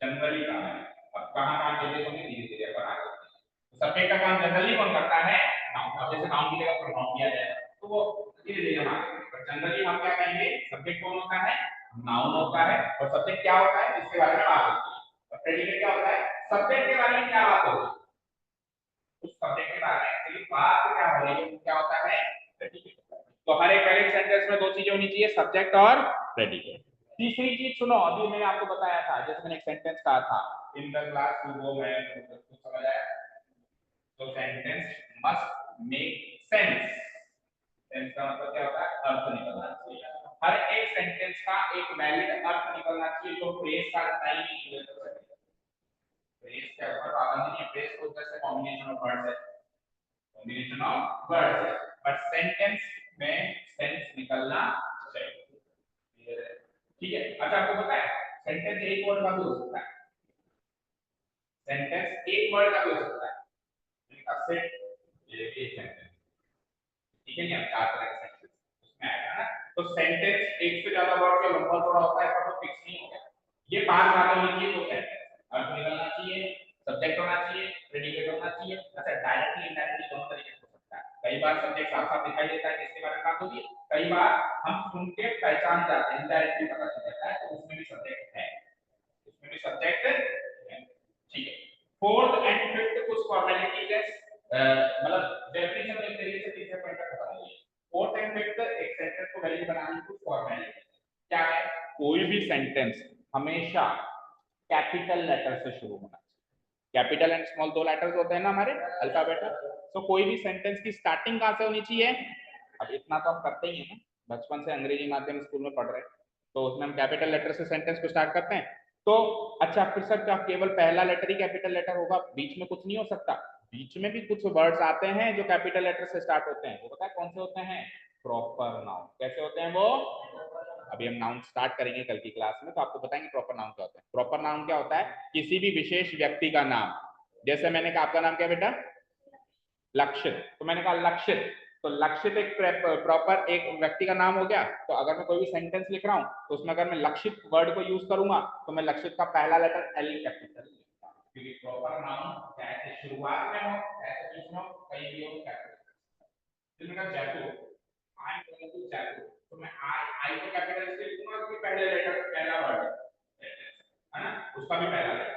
जनरली काम है। अब कहां कहां चेंजेस होंगे धीरे धीरे अपन आगे बढ़ते हैं। सब्जेक्ट का काम जनरली कौन करता है, नाउन। अब जैसे नाउन की जगह प्रोनाउन दिया जाएगा तो वो धीरे धीरे हम आगे बढ़ेंगे, पर जनरली हम क्या कहेंगे, सब्जेक्ट कौन होता है, नाउन होता है। और सब्जेक्ट क्या होता है, जिसके बारे में बात होती है। और प्रेडिकेट क्या होता है, सब्जेक्ट के बारे में क्या बात होती है, उस सब्जेक्ट के बारे में एक्चुअली बात क्या हो रही है, वो क्या होता है, प्रेडिकेट। तो हर एक वैलिड सेंटेंस में दो चीजें होनी चाहिए, सब्जेक्ट और प्रेडिकेट। तीसरी चीज सुनो, अभी मैंने आपको बताया था, जैसे मैंने एक सेंटेंस कहा था इन द क्लास टू वो, मैं समझ आया। तो sentence must make sense. Sense का मतलब क्या होता है, अर्थ निकलना चाहिए। हर एक सेंटेंस का एक वैलिड अर्थ निकलना चाहिए, जो फ्रेज का नहीं है। फ्रेज के ऊपर पाबंदी नहीं है, फ्रेज को जैसे कॉम्बिनेशन ऑफ वर्ड्स है, कॉम्बिनेशन ऑफ वर्ड्स है, बट सेंटेंस में सेंस निकलना चाहिए। ठीक है, अच्छा आपको पता है सेंटेंस एक वर्ड का भी हो सकता है, सेंटेंस एक वर्ड का भी हो सकता है। इनका सेट ये एक सेंटेंस, ठीक है, ये चार तरह के सेंटेंस उसमें आएगा ना। तो सेंटेंस एक से ज्यादा वर्ड का लंबा चौड़ा होता है, तो फिक्स नहीं होगा। ये पांच बातें होनी चाहिए, तो सेंटेंस अर्थ निकलना चाहिए, सब्जेक्ट होना चाहिए, प्रेडिकेट होना चाहिए। अच्छा डायरेक्टली इनडायरेक्टली दोनों तरीके से हो सकता है। कई बार सब्जेक्ट साफ साफ दिखाई देता है किसके बारे में बात होगी, कई बार हम सुन के पहचान जाते हैं, इनडायरेक्टली पता चल जाता है, तो उसमें भी सब्जेक्ट है, उसमें भी सब्जेक्ट है। ठीक है, फोर्थ एंड फिफ्थ कुछ फॉर्मेलिटीज है, मतलब डेफिनेशन में तरीके से तीसरे पॉइंट तक बता दिए। फोर्थ एंड फिफ्थ एक सेंटेंस को वैलिड बनाने की कुछ फॉर्मेलिटी क्या है, कोई भी सेंटेंस हमेशा कैपिटल लेटर से शुरू होना चाहिए। कैपिटल एंड स्मॉल दो लेटर्स होते हैं ना हमारे अल्फाबेट में, तो कोई भी सेंटेंस की स्टार्टिंग कहां से होनी चाहिए। अब इतना तो हम करते ही हैं ना, बचपन से अंग्रेजी माध्यम स्कूल में पढ़ रहे हैं, तो उसमें हम कैपिटल लेटर से सेंटेंस को स्टार्ट करते हैं। तो अच्छा फिर सर क्या केवल पहला लेटर ही कैपिटल लेटर होगा, बीच में कुछ नहीं हो सकता? बीच में भी कुछ वर्ड्स आते हैं जो कैपिटल लेटर से स्टार्ट होते हैं, वो पता है कौन से होते हैं, प्रॉपर नाउन। कैसे होते हैं वो, अभी हम नाउन स्टार्ट करेंगे कल की क्लास में, तो आपको बताएंगे प्रॉपर नाउन क्या होता है। प्रॉपर नाउन क्या होता है, किसी भी विशेष व्यक्ति का नाम। जैसे मैंने कहा आपका नाम क्या बेटा, लक्षित, तो मैंने कहा लक्षित, तो लक्षित एक प्रॉपर एक व्यक्ति का नाम हो गया। तो अगर मैं कोई भी सेंटेंस लिख रहा हूं तो उसमें अगर मैं लक्षित वर्ड को यूज करूंगा तो मैं लक्षित का पहला लेटर एल कैपिटल, क्योंकि प्रॉपर नाउन चाहे शुरुआत में हो चाहे बीच में हो कहीं भी हो कैपिटल। जैसे Jaipur, I am going to Jaipur, तो मैं आई को कैपिटल से लिखूंगा क्योंकि पहले लेटर पहला वर्ड है ना, उसका भी पहला लेटर।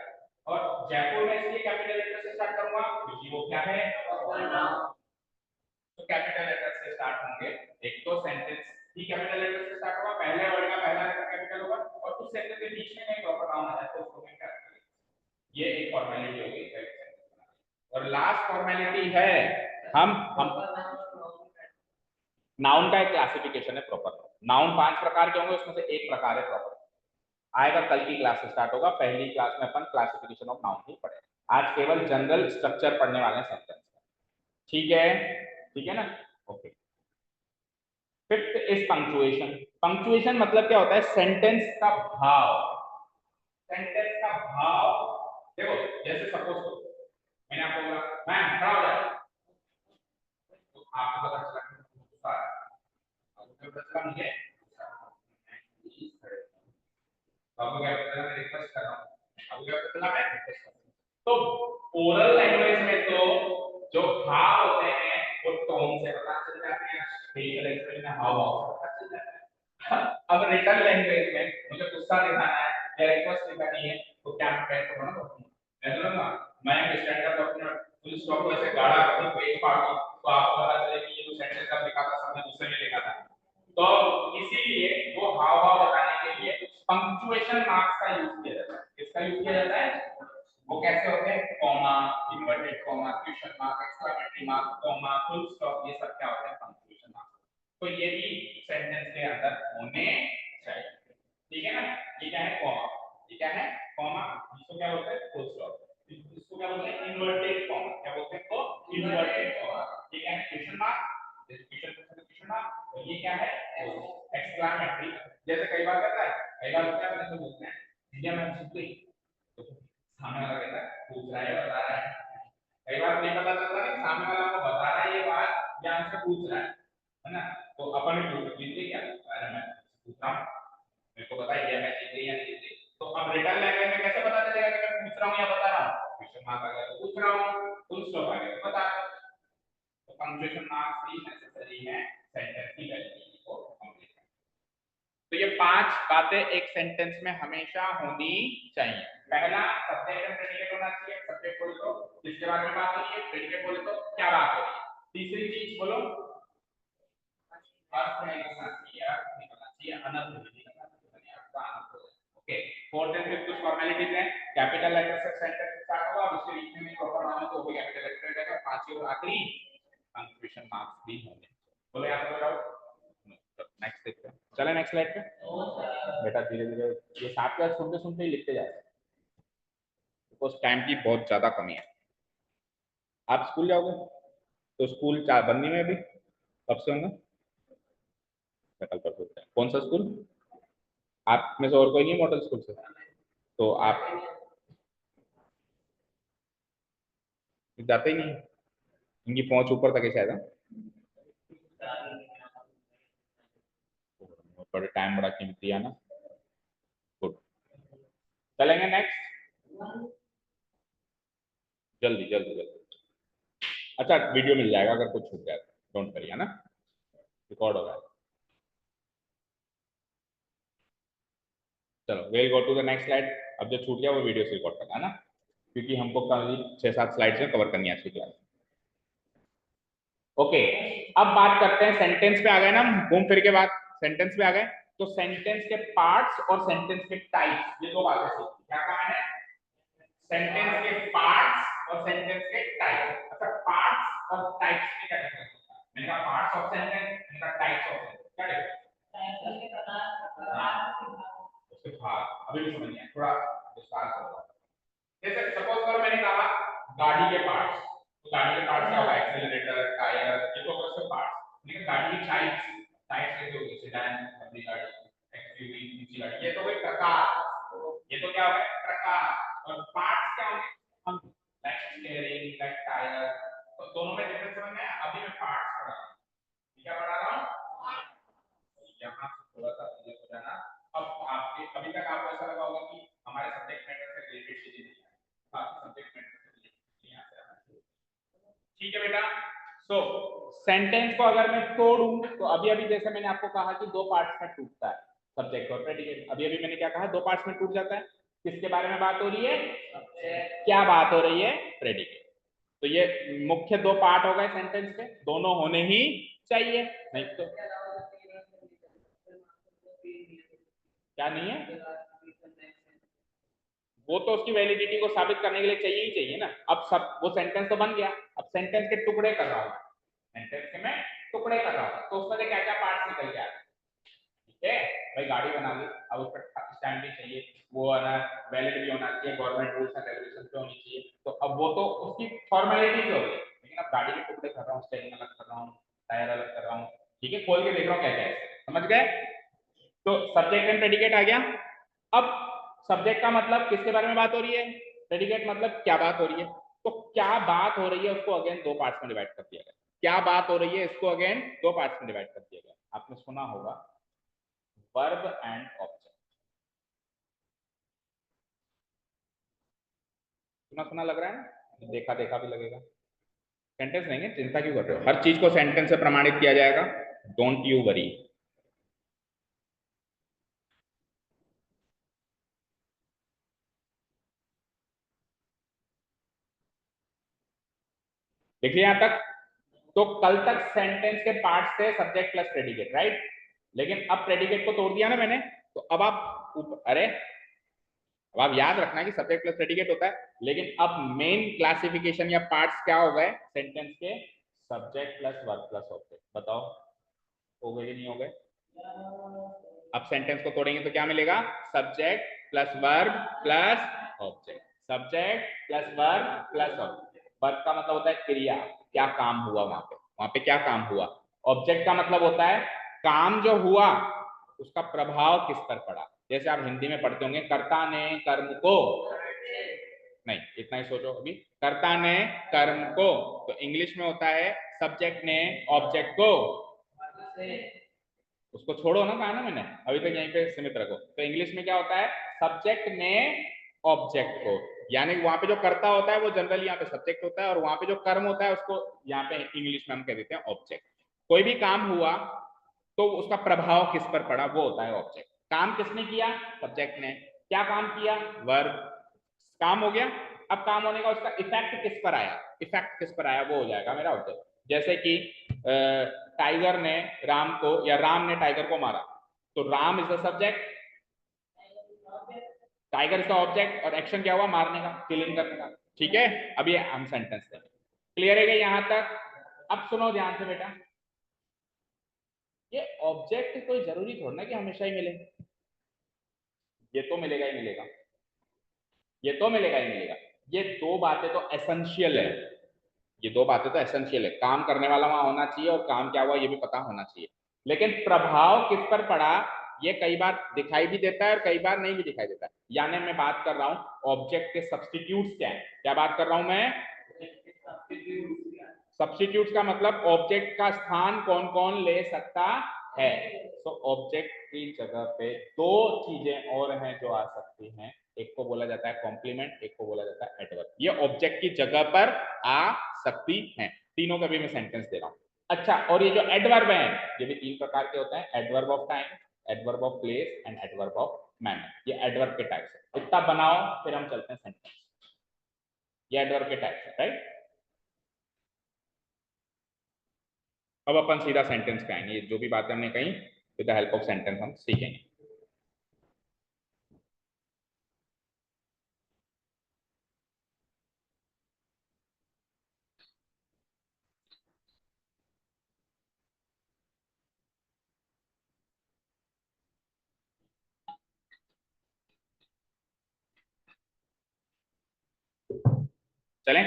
और जयपुर में इसलिए कैपिटल लेटर से स्टार्ट करूंगा क्योंकि वो क्या है, तो कैपिटल लेटर से स्टार्ट होंगे एक तो सेंटेंस ही कैपिटल लेटर से स्टार्ट होगा, पहले वर्ड का पहला लेटर कैपिटल होगा और उस सेंटेंस के बीच में कहीं प्रॉपर नाउन आ जाए तो उसको क्या करेंगे। ये एक फॉर्मेलिटी हो गई। और लास्ट फॉर्मेलिटी है हम नाउन का एक क्लासिफिकेशन है प्रॉपर। नाउन 5 प्रकार के होंगे, उसमें से एक प्रकार है प्रॉपर। आएगा कल की क्लास से स्टार्ट होगा, पहली क्लास में अपन क्लासिफिकेशन ऑफ नाउन ही पढ़े। आज केवल जनरल स्ट्रक्चर पढ़ने वाले हैं सेंटेंस। ठीक है, ठीक है ना? Okay. Fifth is punctuation. Punctuation मतलब क्या होता है? सेंटेंस का भाव। सेंटेंस का भाव देखो, जैसे सपोज करो मैंने आपको बोला मैम खड़ा हो जाए, तो आपको पता चला कि गुस्सा है, आपको पता चला मुझे आपको क्या पता चला मैं रिक्वेस्ट कर रहा हूँ, आपको क्या पता चला मैं रिक्वेस्ट कर रहा हूँ। तो ओरल लैंग्वेज में तो जो भाव होते हैं वो टोन से पता चल जाते हैं, फेशियल एक्सप्रेशन में हाव भाव से पता चल जाता है। अब रिटन लैंग्वेज में मुझे गुस्सा दिखाना है या रिक्वेस्ट दिखानी है तो क्या मैं कह सकता हूँ? मैं बोलूंगा मैं स्टैंड अप अपना फुल स्टॉप को ऐसे गाढ़ा अपनी पेज फाड़ दूं तो आपको पता चले कि ये जो सेंटेंस अब लिखा था सबने गुस्से में लिखा था। तो इसीलिए वो हाव भाव बताने के लिए पंक्चुएशन मार्क्स का यूज किया जाता है। किसका यूज किया जाता है? वो कैसे होते हैं? Comma, inverted comma, question mark, exclamatory mark, comma, full stop, ये सब क्या होते हैं? Punctuation marks. तो ये भी सेंटेंस के अंदर होने चाहिए। ठीक है ना? ये क्या है? कॉमा। ये क्या है? कॉमा। इसको क्या बोलते हैं? Full stop. इसको क्या बोलते हैं? Inverted comma. क्या बोलते हैं? तो इन्वर्टेड कॉमा। ये क्या है? Question mark. Question mark. और ये क्या है? एक्सक्लेमेटरी। जैसे कई बार कहता है, कई बार क्या अपने से बोलते हैं इंडिया में पूछ गई तो सामने वाला कहता है पूछ रहा है बता रहा है। कई बार नहीं पता चलता कि सामने वाला को बता रहा है ये बात या हमसे पूछ रहा है ना? तो अपन भी पूछ लीजिए क्या अरे मैं पूछ रहा हूँ, मेरे को बताइए मैं जीत गई या नहीं जीत गई। तो अब रिटर्न लैंग्वेज में कैसे पता चलेगा कि मैं पूछ रहा हूँ या बता रहा हूँ? क्वेश्चन मार्क आ गया तो पूछ रहा हूँ, फुल स्टॉप आ गया तो बता रहा हूँ। तो पंक्चुएशन मार्क्स भी नेसेसरी है सेंटेंस की वैलिडिटी को कंप्लीट करने। तो ये 5 बातें एक सेंटेंस में हमेशा होनी चाहिए। पहला, सब्जेक्ट एंड प्रेडिकेट होना चाहिए। सब्जेक्ट बोले तो किसके बारे में बात हो रही है, प्रेडिकेट बोले तो क्या बात हो रही है। तीसरी चीज बोलो, अर्थ निकलना चाहिए, अर्थ निकलना चाहिए, अनर्थ नहीं निकलना चाहिए, अर्थ का अनर्थ हो जाए। ओके। फोर्थ एंड फिफ्थ कुछ फॉर्मेलिटीज हैं। कैपिटल लेटर से सेंटेंस स्टार्ट होगा, उसके बीच में प्रॉपर नाउन तो वो कैपिटल लेटर रहेगा। पांचवी और आखिरी पंक्चुएशन मार्क्स भी होंगे। बोलो यहाँ पर डाउट? नेक्स्ट देखते हैं, चले नेक्स्ट स्लाइड पे। बेटा धीरे धीरे ये साथ का सुनते सुनते ही लिखते जाए, बिकॉज टाइम की बहुत ज्यादा कमी है। आप स्कूल जाओगे तो स्कूल चार बंदी में भी कब से होंगे? कल परसों से। कौन सा स्कूल? आप में से और कोई नहीं मॉडल स्कूल से? तो आप जाते ही नहीं, इनकी पहुंच ऊपर तक है शायद। बड़े टाइम बड़ा कीमती है ना। गुड, चलेंगे नेक्स्ट। जल्दी जल्दी जल्दी। अच्छा वीडियो मिल जाएगा अगर कुछ छूट जाए तो, डोंट वरी, है ना? रिकॉर्ड हो रहा है। चलो we'll go to the next slide. अब जो छूट गया वो वीडियो से रिकॉर्ड करना है ना, क्योंकि हमको कल 6-7 स्लाइड्स में कवर करनी है आज की क्लास। ओके, अब बात करते हैं सेंटेंस पे आ गए ना हम, घूम फिर के बाद सेंटेंस पे आ गए। तो सेंटेंस के पार्ट्स और सेंटेंस के टाइप्स, ये दो बातें सीखी। क्या कहा मैंने? सेंटेंस के पार्ट्स और सेंटेंस के टाइप्स। अच्छा, पार्ट्स और टाइप्स में क्या डिफरेंस होता है? मैंने कहा पार्ट्स ऑफ सेंटेंस, मैंने कहा टाइप्स ऑफ सेंटेंस, क्या डिफरेंस? उसके भाग अभी भी समझ नहीं आया, थोड़ा विस्तार से बताओ। जैसे सपोज करो मैंने कहा गाड़ी के पार्ट्स, तो गाड़ी के पार्ट्स क्या होगा? एक्सीलरेटर, टायर, ये तो उसके पार्ट्स। लेकिन गाड़ी की टाइप्स, टाइप्स कैसे होगी? सेडान, लंबी गाड़ी, एक्सयूवी, ऊंची गाड़ी, ये तो कोई प्रकार, ये तो क्या होगा? प्रकार। और पार्ट्स क्या होंगे? हम लाइक स्टीयरिंग, लाइक टायर, तो दोनों में डिफरेंस समझ में आया? अभी मैं पार्ट्स पढ़ा रहा हूं, क्या पढ़ा रहा हूं? यहाँ थोड़ा सा क्लियर हो जाना। अब आपके अभी तक आपको ऐसा लगा होगा कि हमारे सब्जेक्ट मैटर से रिलेटेड चीजें नहीं है, बाकी सब्जेक्ट मैटर से रिलेटेड यहाँ से आना। ठीक है बेटा। सो सेंटेंस को अगर मैं तोड़ूं तो अभी अभी जैसे मैंने आपको कहा कि दो पार्ट्स में टूटता है, सब्जेक्ट और प्रेडिकेट। अभी अभी मैंने क्या कहा? दो पार्ट्स में टूट जाता है। किसके बारे में बात हो रही है? क्या बात हो रही है? प्रेडिकेट। तो ये मुख्य दो पार्ट हो गए सेंटेंस के, दोनों होने ही चाहिए, नहीं तो क्या नहीं है, वो तो उसकी वैलिडिटी को साबित करने के लिए चाहिए ही चाहिए ना। अब सब वो सेंटेंस तो बन गया, अब सेंटेंस के टुकड़े कर रहा हूँ, सेंटेंस के मैं टुकड़े कर रहा हूँ, तो उसमें से क्या क्या पार्ट्स निकल के आ रहे, ठीक है भाई। गाड़ी बना ली, अब उस पर स्टैंड भी चाहिए, वो है ना वैलिड भी होना चाहिए, गवर्नमेंट रूल्स एंड रेगुलेशन पे होनी चाहिए, तो अब वो तो उसकी फॉर्मेलिटीज हो गई। लेकिन अब गाड़ी के टुकड़े कर रहा हूँ, स्टेयरिंग अलग कर रहा हूँ, टायर अलग कर रहा हूँ, ठीक है, खोल के देख रहा हूँ क्या क्या है, समझ गए। तो सब्जेक्ट एंड प्रेडिकेट आ गया। अब सब्जेक्ट का मतलब किसके बारे में बात हो रही है, प्रेडिकेट मतलब क्या बात हो रही है, तो क्या बात हो रही है उसको अगेन दो पार्ट्स में डिवाइड कर दिया गया। क्या बात हो रही है इसको अगेन दो पार्ट्स में डिवाइड कर दिया गया। आपने सुना होगा वर्ब एंड ऑब्जेक्ट, सुना सुना लग रहा है ना, देखा देखा भी लगेगा। सेंटेंस नहीं है, चिंता क्यों कर रहे हो, हर चीज को सेंटेंस से प्रमाणित किया जाएगा, डोंट यू वरी। देखिए यहां तक, तो कल तक सेंटेंस के पार्ट्स थे सब्जेक्ट प्लस प्रेडिकेट, राइट। लेकिन अब प्रेडिकेट को तोड़ दिया ना मैंने, तो अब आप अरे अब आप याद रखना कि सब्जेक्ट प्लस प्रेडिकेट होता है, लेकिन अब मेन क्लासिफिकेशन या पार्ट्स क्या हो गए सेंटेंस के, subject plus verb plus object. बताओ हो गए कि नहीं हो गए। अब सेंटेंस को तोड़ेंगे तो क्या मिलेगा, subject plus verb plus object, subject plus verb plus object. Verb का मतलब होता है क्रिया, क्या काम हुआ वहां पे क्या काम हुआ। ऑब्जेक्ट का मतलब होता है काम जो हुआ उसका प्रभाव किस पर पड़ा। जैसे आप हिंदी में पढ़ते होंगे कर्ता ने कर्म को, नहीं इतना ही सोचो अभी, कर्ता ने कर्म को, तो इंग्लिश में होता है सब्जेक्ट ने ऑब्जेक्ट को, उसको छोड़ो ना, कहा ना मैंने अभी तक यहीं पे सीमित रखो। तो इंग्लिश में क्या होता है, सब्जेक्ट ने ऑब्जेक्ट को, यानी वहां पे जो कर्ता होता है वो जनरली यहाँ पे सब्जेक्ट होता है, और वहां पे जो कर्म होता है उसको यहाँ पे इंग्लिश में हम कह देते हैं ऑब्जेक्ट। कोई भी काम हुआ तो उसका प्रभाव किस पर पड़ा वो होता है ऑब्जेक्ट। काम किसने किया, सब्जेक्ट ने, क्या काम किया, वर्ब, काम हो गया। अब काम होने का उसका इफेक्ट किस पर आया, इफेक्ट किस पर आया वो हो जाएगा मेरा ऑब्जेक्ट। जैसे कि टाइगर ने राम को, या राम ने टाइगर को मारा, तो Ram is the subject, tiger is the object, और एक्शन क्या हुआ, मारने का, किलिंग करने का। ठीक है, अब ये हम सेंटेंस देंगे, क्लियर है क्या यहां तक। अब सुनो ध्यान से बेटा, ये ऑब्जेक्ट कोई जरूरी थोड़ा ना कि हमेशा ही मिले, ये तो मिलेगा ही मिलेगा, ये तो मिलेगा ही मिलेगा। ये दो बातें तो एसेंशियल है, ये दो बातें तो एसेंशियल है, काम करने वाला वहां होना चाहिए और काम क्या हुआ ये भी पता होना चाहिए। लेकिन प्रभाव किस पर पड़ा ये कई बार दिखाई भी देता है और कई बार नहीं भी दिखाई देता है। यानी मैं बात कर रहा हूं ऑब्जेक्ट के सब्स्टिट्यूट्स क्या है, क्या बात कर रहा हूं मैं, सब्स्टिट्यूट्स का मतलब ऑब्जेक्ट का स्थान कौन कौन ले सकता है। तो ऑब्जेक्ट की जगह पे दो चीजें और हैं जो आ सकती हैं, एक को बोला जाता है कॉम्प्लीमेंट, एक को बोला जाता है एडवर्ब। ये ऑब्जेक्ट की जगह पर आ सकती हैं, तीनों का भी मैं सेंटेंस दे रहा हूं। अच्छा, और ये जो एडवर्ब हैं ये भी तीन प्रकार के होते हैं, adverb of time, adverb of place and adverb of manner. ये एडवर्ब के टाइप्स है, इतना बनाओ फिर हम चलते हैं सेंटेंस। ये एडवर्ब के टाइप्स है, राइट। अब अपन सीधा सेंटेंस पे आएंगे, जो भी बातें हमने कही with the help of sentence हम सीखेंगे। चलें,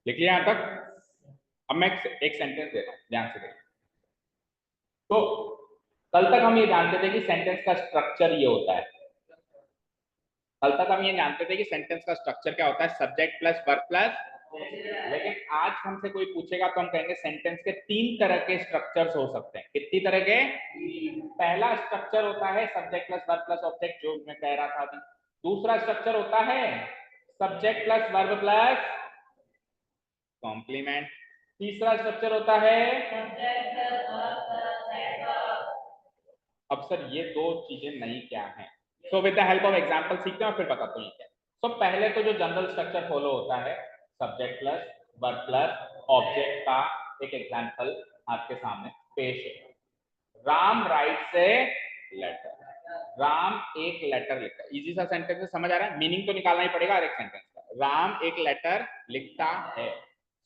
लिख लिया यहां तक। अब मैं एक सेंटेंस दे रहा हूं, ध्यान से देखिए। तो कल तक हम ये जानते थे कि सेंटेंस का स्ट्रक्चर ये होता है, कल तक हम ये जानते थे कि सेंटेंस का स्ट्रक्चर क्या होता है, सब्जेक्ट प्लस वर्ब प्लस। लेकिन आज हमसे कोई पूछेगा तो हम कहेंगे सेंटेंस के तीन तरह के स्ट्रक्चर्स हो सकते हैं। कितनी तरह के, पहला स्ट्रक्चर होता है subject plus verb plus object, जो मैं कह रहा था अभी। दूसरा स्ट्रक्चर होता है subject plus verb plus complement. तीसरा स्ट्रक्चर होता है, अब सर ये दो चीजें नई क्या हैं। So with the help of example सीखते हैं और फिर बताता हूँ ये क्या है। सो पहले तो जो जनरल स्ट्रक्चर फॉलो होता है subject plus verb plus object का एक एग्जांपल आपके सामने, patient. Ram writes a letter, Ram एक लेटर लिखता है। इजी सा सेंटेंस है, समझ आ रहा है? मीनिंग तो निकालना ही पड़ेगा हर एक सेंटेंस का। राम एक लेटर लिखता है,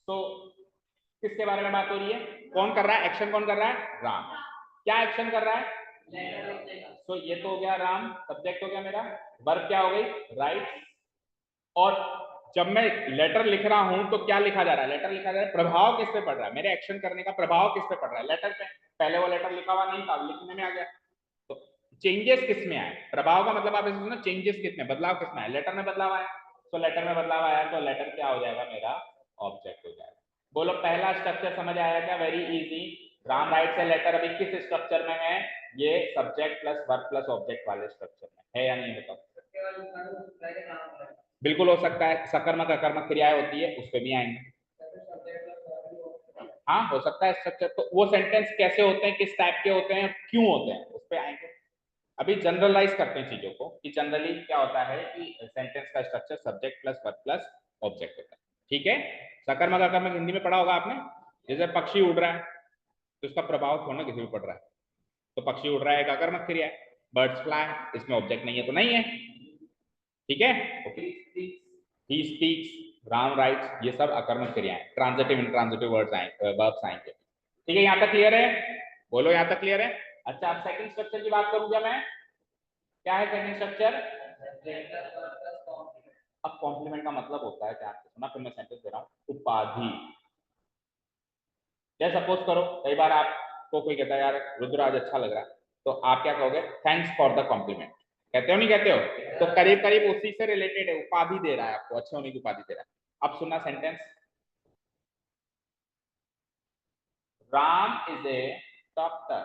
तो किसके बारे में बात हो रही है? कौन कर रहा है एक्शन? कौन कर रहा है? राम। क्या एक्शन कर रहा है? तो ये तो हो गया राम, सब्जेक्ट हो गया मेरा। वर्ब क्या हो गई? राइट। और जब मैं लेटर लिख रहा हूं तो क्या लिखा जा रहा है? लेटर लिखा जा रहा है। प्रभाव किस पे पड़ रहा है? मेरे एक्शन करने का प्रभाव किस पे पड़ रहा है? लेटर पे। पहले वो लेटर लिखा हुआ नहीं था, लिखने में आ गया, तो चेंजेस किस में आए? प्रभाव का मतलब आप इसमें चेंजेस कितने, बदलाव किसमें आया? लेटर में बदलाव आया, तो लेटर में बदलाव आया तो लेटर क्या हो जाएगा? मेरा ऑब्जेक्ट हो जाएगा। बोलो पहला स्ट्रक्चर समझ आया क्या? Very easy. Ram writes a letter अभी किस स्ट्रक्चर में है? ये subject plus verb plus object वाले स्ट्रक्चर में है या नहीं? बताओ। बिल्कुल हो सकता है, सकर्मक अकर्मक क्रियाएं होती है, उस पर भी आएंगे। हाँ हो सकता है स्ट्रक्चर, तो वो सेंटेंस कैसे होते हैं, किस टाइप के होते हैं, क्यों होते हैं, उस पर आएंगे। अभी जनरलाइज करते हैं चीजों को कि जनरली क्या होता है कि सेंटेंस का structure subject plus verb plus object होता है। ठीक है, सकर्मक अकर्मक हिंदी में पढ़ा होगा आपने। जैसे पक्षी उड़ रहा है तो उसका प्रभाव थोड़ा ना किसी पे पड़ रहा है, तो पक्षी उड़ रहा है एक अकर्मक क्रिया है। बर्ड्स फ्लाई, इसमें ऑब्जेक्ट नहीं है तो नहीं है। ठीक है, okay. He speaks, Ram rights, ये सब अकर्मक क्रियाएं, ट्रांजिटिव इंट्रांजिटिव वर्ड्स आएंगे, वर्ब्स आएंगे। ठीक है, यहाँ तक क्लियर है? बोलो यहाँ तक क्लियर है? अच्छा, अब सेकंड स्ट्रक्चर की बात करूंगा मैं। क्या है सेकंड स्ट्रक्चर? अब कॉम्प्लीमेंट का मतलब होता है, क्या आपने सुना? फिर मैं सेंटेंस दे रहा हूँ, उपाधि। जैसे सपोज करो कई बार आपको कोई कहता है यार रुद्राज अच्छा लग रहा है, तो आप क्या कहोगे? Thanks for the compliment. कहते हो नहीं कहते हो? तो करीब करीब उसी से रिलेटेड है, उपाधि दे रहा है आपको, अच्छे होने की उपाधि दे रहा है। अब सुनना sentence, Ram is a doctor,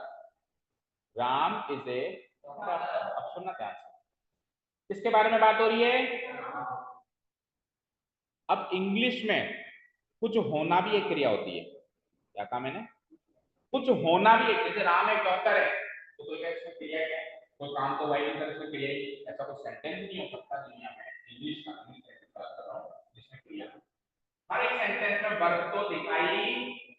Ram is a doctor. अब सुनना ध्यान से, किसके बारे में बात हो रही है? अब इंग्लिश में कुछ होना भी एक क्रिया होती है। क्या कहा मैंने? कुछ होना भी एक, जैसे राम एक डॉक्टर है तो कोई क्या इसमें क्रिया क्या है? तो काम तो वाई नहीं कर, इसमें क्रिया ही, ऐसा कोई सेंटेंस नहीं हो सकता दुनिया में इंग्लिश का, इंग्लिश सेंटेंस बात कर रहा हूं जिसमें क्रिया। हर एक सेंटेंस में वर्ब तो दिखाई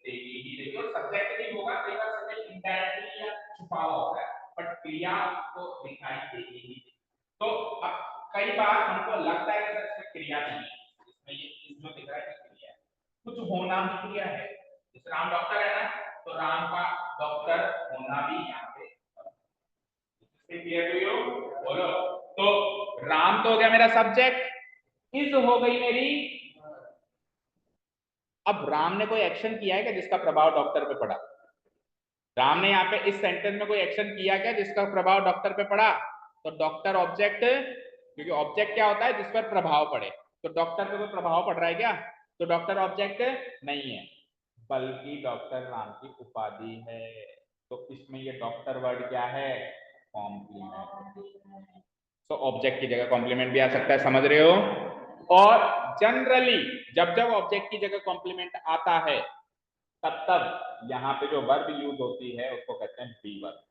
देगी ही देगी, और सब्जेक्ट भी होगा, कई बार सब्जेक्ट इनडायरेक्टली या छुपा हुआ होता है, बट क्रिया आपको दिखाई देगी ही। तो अब कई बार हमको लगता है कि सर इसमें क्रिया नहीं है, इसमें ये चीज जो दिख रहा है क्रिया है, कुछ होना भी क्रिया है। जैसे राम डॉक्टर है ना, तो राम का डॉक्टर होना भी यहाँ पे क्लियर हुई हो? बोलो। तो राम तो हो गया मेरा सब्जेक्ट, इज हो गई मेरी। अब राम ने कोई एक्शन किया है क्या जिसका प्रभाव डॉक्टर पे पड़ा? राम ने यहाँ पे इस सेंटेंस में कोई एक्शन किया क्या जिसका प्रभाव डॉक्टर पे पड़ा? तो डॉक्टर ऑब्जेक्ट, क्योंकि ऑब्जेक्ट क्या होता है? जिस पर प्रभाव पड़े। तो डॉक्टर पे कोई प्रभाव पड़ रहा है क्या? तो डॉक्टर ऑब्जेक्ट नहीं है, बल्कि डॉक्टर राम की उपाधि है। तो इसमें ये डॉक्टर वर्ड क्या है? कॉम्प्लीमेंट। तो ऑब्जेक्ट की जगह कॉम्प्लीमेंट भी आ सकता है, समझ रहे हो? और जनरली जब जब ऑब्जेक्ट की जगह कॉम्प्लीमेंट आता है तब तब यहाँ पे जो वर्ब यूज होती है उसको कहते हैं बी वर्ब।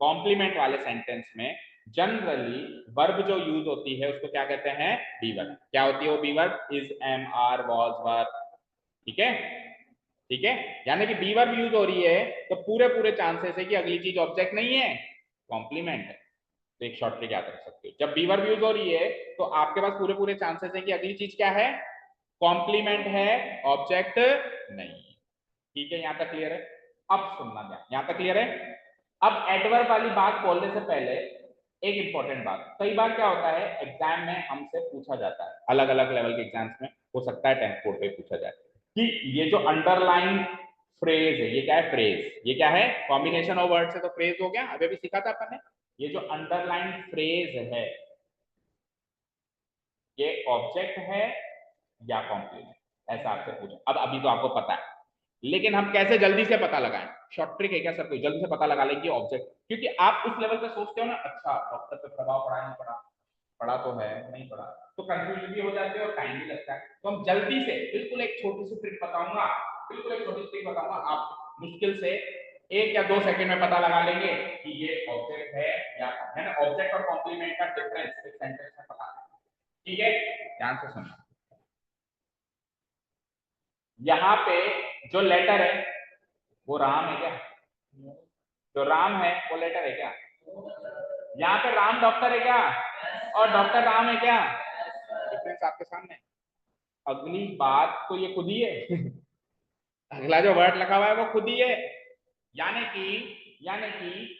कॉम्प्लीमेंट वाले सेंटेंस में जनरली वर्ब जो यूज होती है उसको क्या कहते हैं? Be verb. क्या होती है वो be verb? Is, am, are, was, were. ठीक है, ठीक है, यानी कि बी वर्ब यूज हो रही है तो पूरे पूरे चांसेस है कि अगली चीज ऑब्जेक्ट नहीं है, कॉम्प्लीमेंट है। तो एक शॉर्ट ट्रिक याद रख सकते हो, जब बी वर्ब यूज हो रही है तो आपके पास पूरे पूरे चांसेस है कि अगली चीज क्या है? कॉम्प्लीमेंट है, ऑब्जेक्ट नहीं। ठीक है, यहां तक क्लियर है? अब सुनना ध्यान, यहां तक क्लियर है? अब एडवर्ब वाली बात बोलने से पहले एक इंपॉर्टेंट बात, कई बार क्या होता है एग्जाम में हमसे पूछा जाता है, अलग अलग लेवल के एग्जाम्स में हो सकता है 10th बोर्ड पे पूछा जाए कि ये जो अंडरलाइन फ्रेज है ये क्या है? फ्रेज। ये क्या है? कॉम्बिनेशन ऑफ वर्ड से तो फ्रेज हो गया, अभी भी सीखा था अपन ने। ये जो अंडरलाइन फ्रेज है ये ऑब्जेक्ट है या कॉम्प्लीमेंट, ऐसा आपसे पूछा। अब अभी तो आपको पता है, लेकिन हम कैसे जल्दी से पता लगाएं? शॉर्ट ट्रिक है क्या सर कोई? जल्दी से पता लगा लेंगे ऑब्जेक्ट, क्योंकि आप उस लेवल पे सोचते हो ना, अच्छा डॉक्टर पे प्रभाव पड़ा नहीं पड़ा, पड़ा तो है नहीं पड़ा, तो कंफ्यूज भी हो जाते हो और टाइम भी लगता है। तो हम जल्दी से बिल्कुल एक छोटी सी ट्रिक बताऊंगा, बिल्कुल एक छोटी सी ट्रिक बताऊंगा, आप मुश्किल से 1 या 2 सेकंड में पता लगा लेंगे कि ये ऑब्जेक्ट है ना। ऑब्जेक्ट और कॉम्प्लीमेंट का डिफरेंस एक सेंटेंस में पता है। ठीक है, ध्यान से सुनना। यहाँ पे जो लेटर है वो राम है क्या? जो राम है वो लेटर है क्या? यहाँ पे राम डॉक्टर है क्या? और डॉक्टर राम है क्या? डिफरेंस आपके सामने। अगली बात तो ये खुद ही है अगला जो वर्ड लिखा हुआ है वो खुद ही है। यानी कि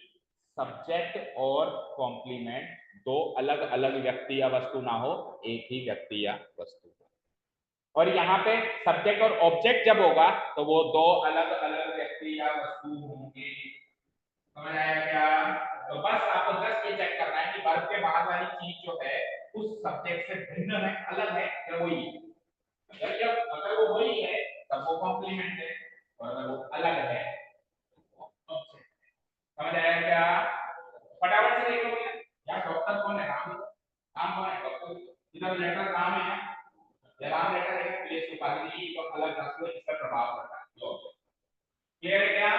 सब्जेक्ट और कॉम्प्लीमेंट दो अलग अलग व्यक्ति या वस्तु ना हो, एक ही व्यक्ति या वस्तु। और यहाँ पे सब्जेक्ट और ऑब्जेक्ट जब होगा तो वो दो अलग अलग व्यक्ति या वस्तु होंगे। समझ आया क्या? तो बस आपको जस्ट ये चेक करना है कि वर्ब के बाद वाली चीज जो है उस सब्जेक्ट से भिन्न है, अलग है या वही है। अगर वो वही है तब वो कॉम्प्लीमेंट है, और अगर वो अलग है तो ऑब्जेक्ट। समझ आया क्या? फटाफट से देख लो यार, डॉक्टर कौन है? राम। राम कौन है? डॉक्टर। इधर लेटर राम है या राम लेटर है, प्लेस की बात नहीं तो अलग रखो, इसका प्रभाव पड़ता है। क्लियर है क्या?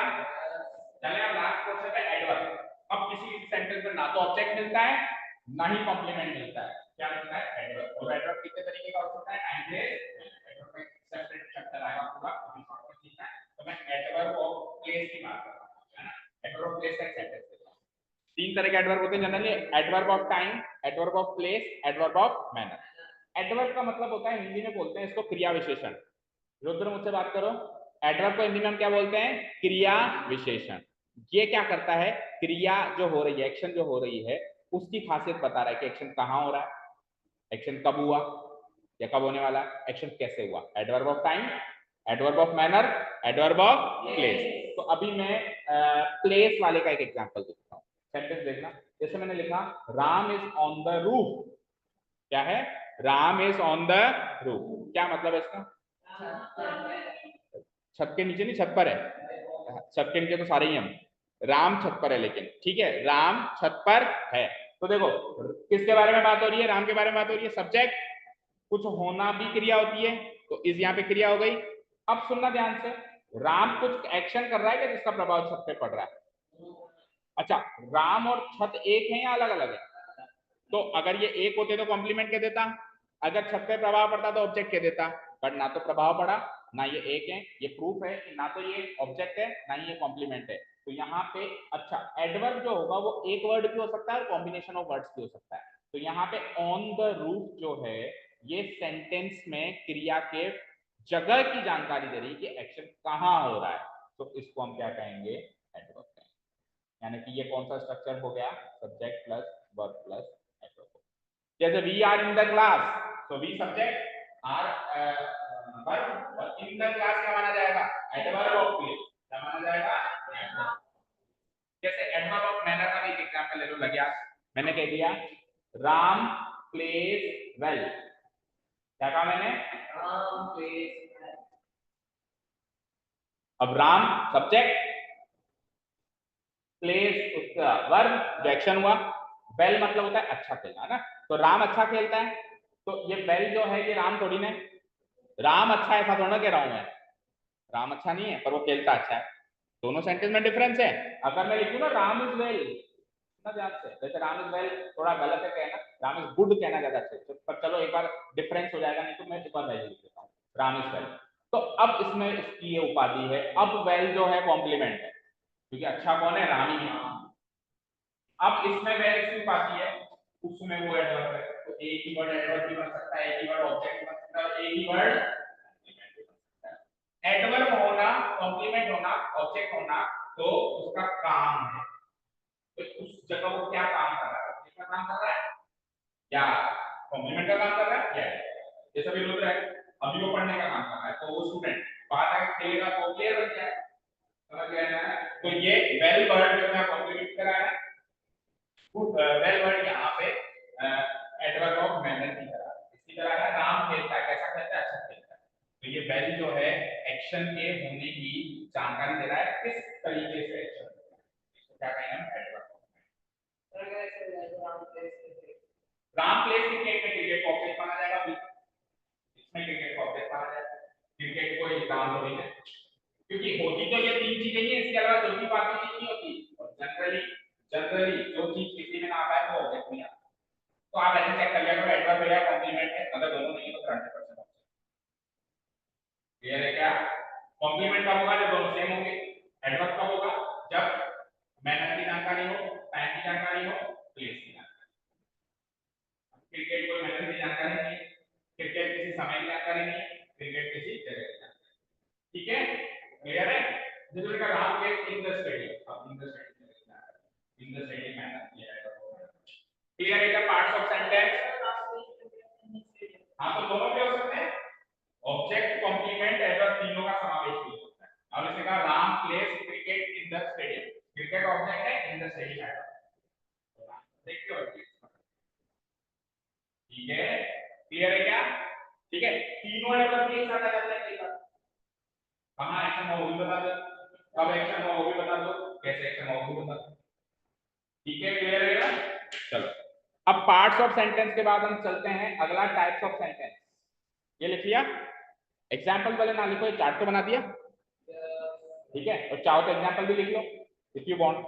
चलिए अब लास्ट क्वेश्चन पे एडवर्ब। अब किसी सेंटेंस में ना तो ऑब्जेक्ट मिलता है ना ही कॉम्प्लीमेंट मिलता है, क्या मिलता है? एडवर्ब। और एडवर्ब कितने तरीके का हो सकता है? Time place. एडवर्ब में सेपरेट चैप्टर आएगा पूरा, अभी शॉर्ट में सीखना है। तो मैं एडवर्ब ऑफ प्लेस की बात कर रहा हूं, है ना? एडवर्ब ऑफ प्लेस का सेंटेंस देखो। तीन तरह के एडवर्ब होते हैं generally, adverb of time, adverb of place, adverb of manner. Adverb का मतलब होता है, हिंदी में बोलते हैं इसको क्रिया विशेषण। रुद्र मुझसे बात करो। एडवर्ब को हिंदी में हम क्या बोलते हैं? क्रिया विशेषण। ये क्या करता है? क्रिया जो हो रही है, एक्शन जो हो रही है, उसकी खासियत बता रहा है कि एक्शन कहाँ हो रहा है, एक्शन कब हुआ या कब होने वाला है, एक्शन कैसे हुआ। Adverb of time, adverb of manner, adverb of place. तो अभी मैं प्लेस वाले का एक एग्जांपल देता हूँ। सेंटेंस देखना, जैसे मैंने लिखा Ram is on the roof. क्या है? Ram is on the roof. क्या मतलब है इसका? छत के नीचे नहीं, छत पर है। छत के नीचे तो सारे ही हम। राम छत पर है, लेकिन ठीक है, राम छत पर है। तो देखो किसके बारे में बात हो रही है? राम के बारे में बात हो रही है। सब्जेक्ट, कुछ होना भी क्रिया होती है, तो इस यहाँ पे क्रिया हो गई। अब सुनना ध्यान से, राम कुछ एक्शन कर रहा है क्या जिसका प्रभाव छत पे पड़ रहा है? अच्छा, राम और छत एक है या अलग अलग है? तो अगर ये एक होते तो कॉम्प्लीमेंट कह देता, अगर छत पे प्रभाव पड़ता तो ऑब्जेक्ट कह देता। बट ना तो प्रभाव पड़ा, ना ये एक है। ये प्रूफ है कि ना तो ये ऑब्जेक्ट है ना ही ये कॉम्प्लीमेंट है। तो यहाँ पे अच्छा, एडवर्ब जो होगा वो एक वर्ड भी हो सकता है और कॉम्बिनेशन ऑफ वर्ड्स भी हो सकता है। तो यहाँ पे ऑन द रूफ जो है, ये सेंटेंस में क्रिया के जगह की जानकारी दे रही है कि एक्शन कहाँ हो रहा है। तो इसको हम क्या कहेंगे? एडवर्ब कहेंगे। यानी कि ये कौन सा स्ट्रक्चर हो गया? Subject plus verb plus adverb. जैसे we are in the class, तो वी सब्जेक्ट, आर वर्ब, और इन द क्लास क्या माना जाएगा? Adverb of place. क्या माना जाएगा? एडवर्ब। जैसे एडवर्ब ऑफ मैनर का एक एग्जांपल ले लो, लग गया। मैंने कह दिया राम प्लेस वेल। क्या कहा मैंने? Ram place well. अब राम सब्जेक्ट, प्लेस उसका वर्ब जो एक्शन हुआ, वेल मतलब होता है अच्छा खेलना, है ना? तो राम अच्छा खेलता है, तो ये वेल जो है ये राम थोड़ी ना है। राम अच्छा है ऐसा थोड़ा कह रहा हूं मैं, राम अच्छा नहीं है पर वो खेलता अच्छा है। दोनों सेंटेंस में डिफरेंस है। अगर मैं लिखूं ना राम इज वेल, ना ध्यान से, वैसे राम इज वेल थोड़ा गलत है कहना, राम इज गुड कहना ज्यादा अच्छा है। पर चलो एक बार डिफरेंस हो जाएगा, नहीं तो मैं एक बार वैल्यू लिख देता हूँ, राम इज वेल। तो अब इसमें इसकी ये उपाधि है, अब वेल जो है कॉम्प्लीमेंट है, क्योंकि अच्छा कौन है? राम ही है। अब इसमें वेल की उपाधि है, उसमें वो एडवर्ब है। तो एक ही वर्ड एडवर्ब भी बन सकता है, एक ही वर्ड ऑब्जेक्ट भी बन सकता है, और एक ही वर्ड कॉम्प्लीमेंट भी बन सकता है। एडवर्ब होना, कॉम्प्लीमेंट होना, ऑब्जेक्ट होना, तो उसका काम है। तो उस जगह वो क्या काम कर रहा है? ऑब्जेक्ट का काम कर रहा है या कॉम्प्लीमेंट का काम कर रहा है? क्या जैसा भी बोल रहा है, अभी वो पढ़ने का काम कर रहा है, तो वो स्टूडेंट बात आगे खेलेगा तो प्लेयर बन जाएगा। समझ गया ना? तो ये वेल वर्ड जो मैं कॉम्प्लीमेंट कर रहा है, वेल वर्ड यहाँ पे एडवर्ब ऑफ मैनर की तरह, इसकी तरह है। राम खेलता है, कैसा खेलता है? अच्छा खेलता है। तो ये वेल जो है एक्शन के होने की जानकारी दे रहा है, किस तरीके से एक्शन हो रहा है। इसको क्या कहेंगे हम? Adverb of manner. Ram place cricket में, क्रिकेट को ऑब्जेक्ट माना जाएगा, इसमें क्रिकेट को ऑब्जेक्ट माना जाएगा। क्रिकेट को एक काम थोड़ी है, क्योंकि होती तो ये तीन चीजें ही है, इसके अलावा जो भी बाकी चीज नहीं होती। और जनरली जनरली जो चीज किसी में ना आता है वो ऑब्जेक्ट नहीं आता। तो आप ऐसे चेक कर लिया करो, एडवर्ब है या कॉम्प्लीमेंट है। अगर दोनों नहीं है तो 100% ऑब्जेक्ट। क्लियर है क्या? कॉम्प्लीमेंट का नहीं, क्रिकेट किसी जगह नहीं जाना। ठीक है, क्लियर है? जैसे का Ram plays in the stadium, अब in the stadium, in the stadium matter ये है। क्लियर है क्या पार्ट्स ऑफ सेंटेंस? हाँ तो दोनों भी हो सकते हैं, ऑब्जेक्ट कॉम्प्लीमेंट ऐसा तीनों का समावेश भी हो सकता है। अब इसने कहा Ram place cricket in the stadium, cricket object है, इन द स्टेडियम है। देखते हो, ठीक है, क्लियर है क्या? ठीक है, तीनों मतलब एक साथ आ जाते हैं कई बार। कहां एक्शन हुआ वो भी बता दो, कब एक्शन हुआ वो भी बता दो, कैसे एक्शन हुआ वो भी बता दो। ठीक है, क्लियर है ना? चलो अब पार्ट्स ऑफ सेंटेंस के बाद हम चलते हैं अगला टाइप्स ऑफ सेंटेंस। ये लिख लिया, एग्जाम्पल वाले ना लिखो, चार्ट तो बना दिया, ठीक है, और चाहो तो एग्जाम्पल भी लिख लो इफ यू वांट।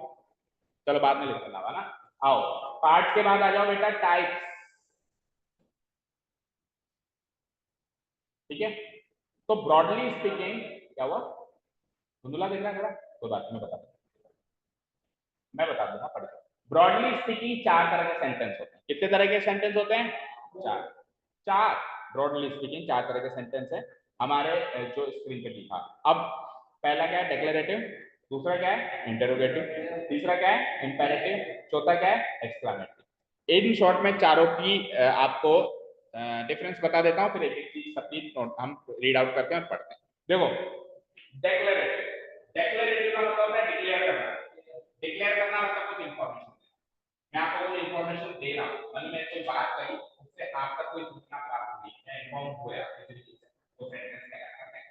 चलो बाद में लिख लेना ना। आओ पार्ट्स के बाद आ जाओ बेटा टाइप्स। ठीक है, तो ब्रॉडली स्पीकिंग क्या हुआ, धुंधला दिख रहा है थोड़ा, कोई बात नहीं, मैं बता दूंगा पढ़ के। ब्रॉडली स्पीकिंग चार तरह के सेंटेंस होते हैं। कितने तरह के सेंटेंस होते हैं? चार। चार ब्रॉडली स्पीकिंग चार तरह के सेंटेंस है हमारे जो स्क्रीन पे लिखा। अब पहला क्या है? डिक्लेरेटिव, दूसरा क्या है? इंटरोगेटिव, तीसरा क्या है? इंपेरेटिव, चौथा क्या है? एक्सक्लेमेटरी। इन शॉर्ट में चारों की आपको डिफरेंस बता देता हूं, फिर एक एक चीज सबकी नोट हम रीड आउट करते हैं और पढ़ते हैं। देखो डिक्लेरेटिव, डिक्लेरेटिव का मतलब है डिक्लेयर करना। डिक्लेयर करना मतलब कुछ इंफॉर्मेशन, मैं आपको कोई इंफॉर्मेशन दे रहा हूं, मतलब मैं कोई बात कही उससे आप तक कोई सूचना प्राप्त हुई या इन्फॉर्म हुआ किसी तरीके से, वो सेंटेंस क्या करते हैं।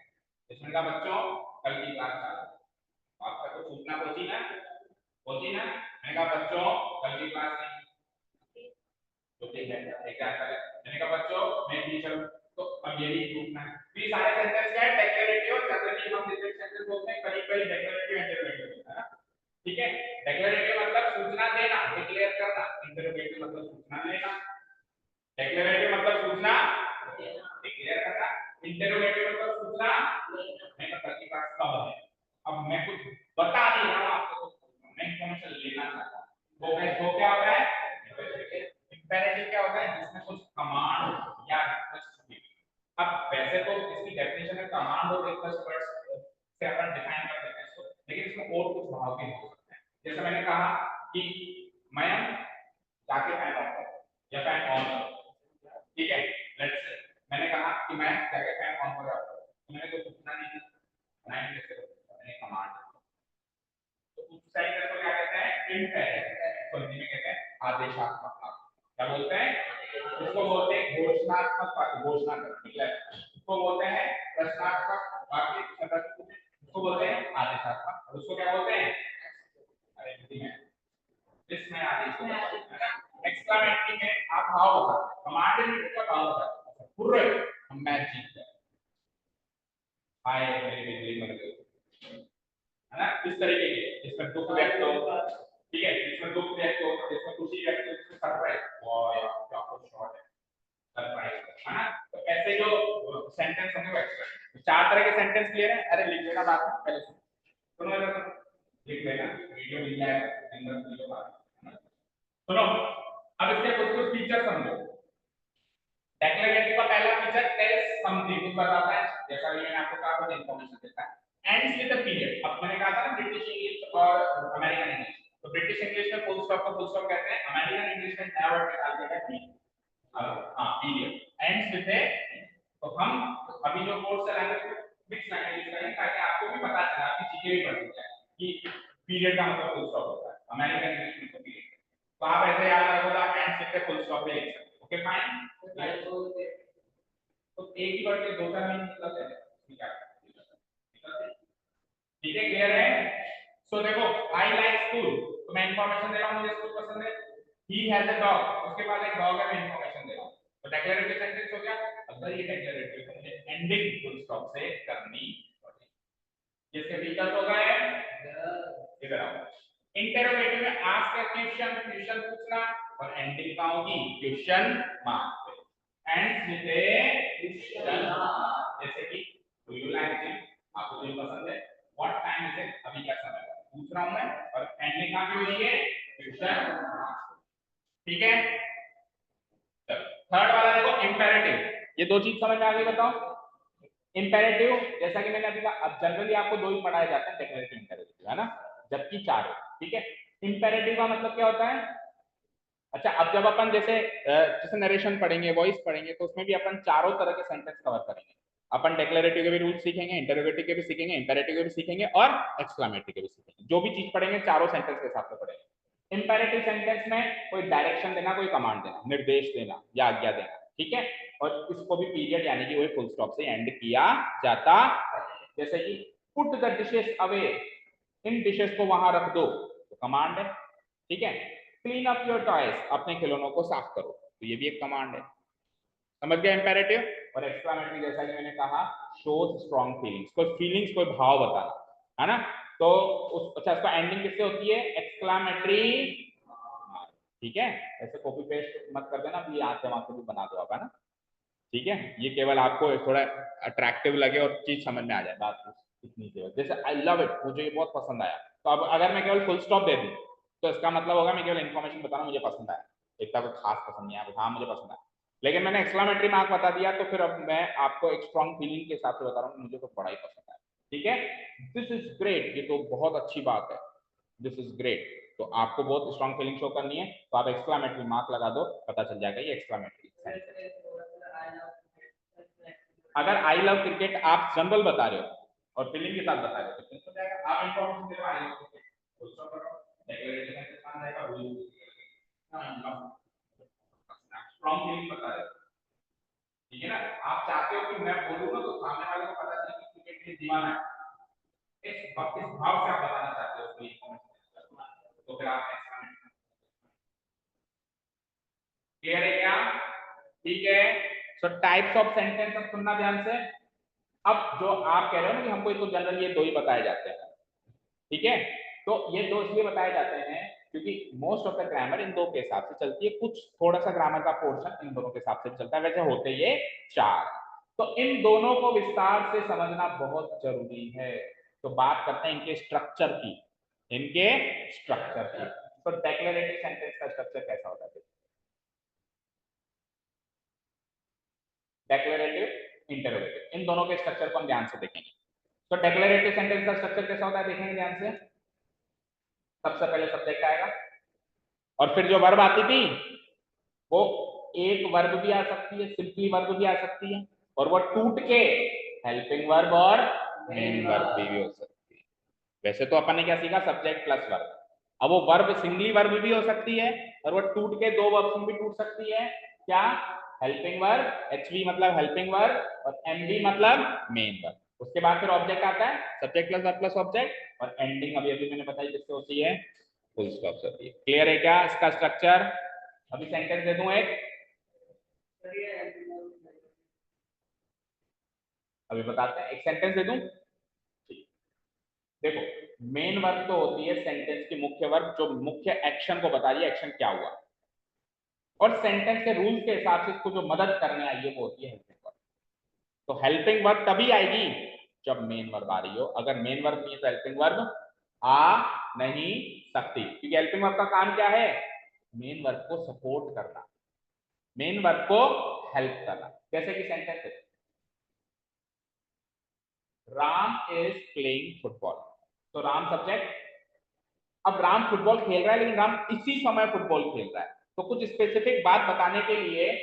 इसमें का बच्चों कल की क्लास चालू, आप तक कोई सूचना पहुंची ना, पहुंची ना? मैंने कहा बच्चों कल की क्लास नहीं, तो ठीक है एग्जांपल है, मैंने कहा बच्चों मैं टीचर हूं, तो अब यही सूचना है। तो ये सारे सेंटेंस क्या है? डिक्लेरेटिव और जनरली हम डिफरेंट सेंटेंस बोलते हैं, करीब करीब डिक्लेरेटिव इंटरोगेटिव है ना। ठीक है, डिक्लेरेटिव मतलब सूचना देना, डिक्लेयर करना, इंटरोगेटिव मतलब सूचना लेना। डिक्लेरेटिव मतलब सूचना देना, डिक्लेयर करना, इंटरोगेटिव मतलब सूचना लेना। मैं कल की क्लास कब है, अब मैं कुछ बता नहीं रहा हूं आपको, मैं इंफॉर्मेशन लेना चाहता हूं, वो क्या होता है? इंपेरेटिव क्या होता है? जिसमें कुछ कमांड या रिक्वेस्ट होती है। अब वैसे तो इसकी डेफिनेशन है कमांड और रिक्वेस्ट वर्ड्स से अपन डिफाइन कर देते हैं इसको, लेकिन इसमें और कुछ भाव भी हो सकते हैं। जैसे मैंने कहा कि मैं जाके फैन ऑफ करो या फैन ऑन करो, ठीक है, लेट्स से मैंने कहा कि मैं जाके फैन ऑन कर रहा हूं, तो मैंने कोई सूचना नहीं दी, मैं मैंने कमांड, तो उस सेंटेंस को क्या कहते हैं? इम्पेरेटिव, तो हिंदी में कहते हैं आदेशात्मक वाक्य। क्या बोलते हैं? इसको बोलते हैं घोषणात्मक वाक्य, घोषणा करना, इसको बोलते हैं प्रश्नात्मक वाक्य, इसको बोलते हैं आदेशात्मक, और उसको क्या बोलते हैं? अरे हिंदी में इसमें आदेश होता है। एक्सक्लेमेटरी में आप भाव बताते हैं, कमांड का भाव बताते हैं, पूरे हम मैच जीत गए, हाय मेरी बिजली मर गई, है ना, इस तरीके के। इसमें दुख व्यक्त हो, ठीक है, इसमें दुख व्यक्त हो, इसमें खुशी व्यक्त हो, इसमें सरप्राइज, वाह यार क्या कुछ शॉट है, सरप्राइज, है ना। तो ऐसे जो सेंटेंस होंगे वो एक्स्ट्रा। तो चार तरह के सेंटेंस क्लियर है? अरे लिख लेना बात में, पहले सुनो इधर, लिख लेना, वीडियो मिल जाएगा अंदर वीडियो का। सुनो अब इसके कुछ कुछ फीचर समझो। डेक्लेरेटिव का पहला फीचर टेल्स समथिंग, कुछ बताता है, जैसा कि मैंने आपको कहा था इंफॉर्मेशन देता है। एंड्स विद अ पीरियड, अब मैंने कहा था ना ब्रिटिश इंग्लिश और अमेरिकन इंग्लिश, तो ब्रिटिश इंग्लिश में फुल स्टॉप को फुल स्टॉप कहते हैं, अमेरिकन इंग्लिश में नया वर्ड निकाल के कहते हैं हां पीरियड, एंड्स विद ए। तो हम अभी जो कोर्स चला रहे हैं मिक्स लैंग्वेज करेंगे ताकि आपको भी पता चले, आपकी चीजें भी बढ़ जाए कि पीरियड का मतलब फुल स्टॉप होता है, अमेरिकन इंग्लिश में तो पीरियड। तो आप ऐसे याद रखो, तो आप ends with a full stop भी लिख सकते हो। ओके फाइन, तो एक ही वर्ड के दो चार मीनिंग निकलते हैं, ठीक है, क्लियर है? सो देखो आई लाइक स्कूल, तो मैं इंफॉर्मेशन दे रहा हूं, मुझे स्कूल पसंद है। ही हैज अ डॉग, उसके पास एक डॉग है, मैं इंफॉर्मेशन दे रहा हूं, तो डिक्लेरेटिव सेंटेंस हो गया। अगर ये डिक्लेरेटिव है मुझे एंडिंग फुल स्टॉप से करनी पड़ेगी। इसके फीचर्स हो गए, इधर आओ। इंटरोगेटिव में आस्क अ क्वेश्चन, क्वेश्चन पूछना, और एंडिंग कहां होगी? क्वेश्चन मार्क पे, ends with A question mark, जैसे कि डू यू लाइक जिम, आपको जिम पसंद है, व्हाट टाइम इज इट, अभी क्या समय है, पूछ रहा हूं मैं, और एंडिंग कहां पे हुई है? क्वेश्चन मार्क, ठीक है। चलो थर्ड वाला देखो, इम्पेरेटिव, ये दो चीज समझ में आ गई, बताओ। इंपेरेटिव जैसा कि मैंने अभी कहा, अब जनरली आपको दो ही पढ़ाए जाते हैं, डेक्लेरेटिव इंपेरेटिव, है ना, जबकि चार हो, ठीक है। इंपेरेटिव का मतलब क्या होता है? अच्छा, अब जब अपन जैसे जैसे नरेशन पढ़ेंगे, वॉइस पढ़ेंगे, तो उसमें भी अपन चारों तरह के सेंटेंस कवर करेंगे। अपन डेक्लेरेटिव के भी रूल सीखेंगे, इंटरोगेटिव के भी सीखेंगे, इंपेरेटिव के भी सीखेंगे और एक्सक्लेमेटरी के भी सीखेंगे। जो भी चीज पढ़ेंगे चारों सेंटेंस के हिसाब से पढ़ेंगे। इंपेरेटिव सेंटेंस में कोई डायरेक्शन देना, कोई कमांड देना, निर्देश देना या आज्ञा देना, ठीक है। और इसको भी पीरियड यानी कि वही फुल स्टॉप से एंड किया जाता है। जैसे कि put the dishes away, in dishes को वहां रख दो, तो कमांड है, ठीक है। क्लीन अप योर टॉयज, अपने खिलौनों को साफ करो, तो ये भी एक कमांड है। समझ गए इंपेरेटिव। और एक्सक्लेमेटरी जैसा कि मैंने कहा, शोज स्ट्रॉन्ग फीलिंग्स, कोई फीलिंग्स, कोई भाव बताना, है ना। तो उस अच्छा, इसका एंडिंग किससे होती है? एक्सक्लेमेटरी, ठीक है। ऐसे कॉपी पेस्ट मत कर देना, ये यहाँ से वहां से भी बना दो आप, है ना, ठीक है। ये केवल आपको थोड़ा अट्रैक्टिव लगे और चीज समझ में आ जाए, बात इतनी केवल। जैसे आई लव इट, मुझे ये बहुत पसंद आया, तो अब अगर मैं केवल फुल स्टॉप दे दूं, तो इसका मतलब होगा मैं केवल इन्फॉर्मेशन बता रहा हूं, मुझे पसंद आया, इतना कोई खास पसंद नहीं आया, हाँ मुझे पसंद आया। लेकिन मैंने एक्सक्लेमेटरी मार्क बता दिया, तो फिर अब मैं आपको एक स्ट्रॉन्ग फीलिंग के हिसाब से बता रहा हूँ, मुझे तो बड़ा ही पसंद आया, ठीक है। दिस इज ग्रेट, ये तो बहुत अच्छी बात है, दिस इज ग्रेट। तो आपको बहुत स्ट्रॉन्ग फीलिंग शो करनी है, तो आप एक्सक्लेमेटरी मार्क लगा दो, पता चल जाएगा ये एक्सक्लेमेटरी। अगर आई लव क्रिकेट आप जनरल बता रहे हो और फीलिंग के साथ बता रहे हो, तो हो जाएगा। आप इंफॉर्मेशन दे रहे हो I love cricket, full stop करो, डेक्लेरेटिव सेंटेंस मान जाएगा, स्ट्रॉन्ग फीलिंग बता रहे हो, ठीक है ना। आप चाहते हो कि मैं बोलूं ना, तो सामने वाले को पता चले कि क्रिकेट के लिए दीवाना है, इस भाव से आप बताना चाहते हो उसको इंफॉर्मेशन, तो फिर आप एक्सक्लेमेटरी। क्लियर है क्या? ठीक है। सो टाइप्स ऑफ सेंटेंस अब सुनना ध्यान से। अब जो आप कह रहे हो ना कि हमको तो जनरल ये दो ही बताए जाते हैं, ठीक है। तो ये दो इसलिए बताए जाते हैं क्योंकि मोस्ट ऑफ द ग्रामर इन दो के हिसाब से चलती है, कुछ थोड़ा सा ग्रामर का पोर्शन इन दोनों के हिसाब से चलता है, वैसे होते ये चार। तो इन दोनों को विस्तार से समझना बहुत जरूरी है। तो बात करते हैं इनके स्ट्रक्चर की, इनके स्ट्रक्चर की। तो डेक्लेरेटिव सेंटेंस का स्ट्रक्चर कैसा होता है? डेक्लेरेटिव, इंटरोगेटिव, इन दोनों के स्ट्रक्चर को हम ध्यान से देखेंगे। तो डेक्लेरेटिव सेंटेंस का स्ट्रक्चर कैसा होता है देखेंगे ध्यान से। सबसे पहले सब्जेक्ट आएगा, और फिर जो वर्ब आती थी वो एक वर्ब भी आ सकती है, सिंपली वर्ब भी आ सकती है, और वो टूट के हेल्पिंग वर्ब और मेन वर्ब भी हो सकती है। वैसे तो अपन ने क्या सीखा, सब्जेक्ट प्लस वर्ब। अब वो वर्ब सिंगली वर्ब भी हो सकती है, और वो टूट के दो वर्ब्स में भी टूट सकती है। क्या? हेल्पिंग वर्ब, एचवी मतलब हेल्पिंग वर्ब, और एमवी मतलब मेन वर्ब। उसके बाद फिर ऑब्जेक्ट आता है, subject plus verb plus object, और एंडिंग अभी अभी मैंने बताई किससे होती है, फुल स्टॉप से होती है। क्लियर है क्या इसका स्ट्रक्चर? अभी सेंटेंस दे दूं एक, अभी बताते हैं, एक सेंटेंस दे दूं। ठीक, देखो, मेन वर्ब तो होती है सेंटेंस की मुख्य वर्ब, जो मुख्य एक्शन को बता रही है, एक्शन क्या हुआ, और सेंटेंस के रूल्स के हिसाब से इसको जो मदद करने आई है वो होती है हेल्पिंग वर्ब। तो हेल्पिंग वर्ब तभी आएगी जब मेन वर्ब आ रही हो, अगर मेन वर्ब नहीं है तो हेल्पिंग वर्ब आ नहीं सकती, क्योंकि हेल्पिंग वर्ब का काम क्या है, मेन वर्ब को सपोर्ट करना, मेन वर्ब को हेल्प करना। जैसे कि सेंटेंस है, राम इज प्लेइंग फुटबॉल, तो राम सब्जेक्ट। अब राम फुटबॉल खेल रहा है, लेकिन राम इसी समय फुटबॉल खेल रहा है, तो कुछ स्पेसिफिक बात बताने के लिए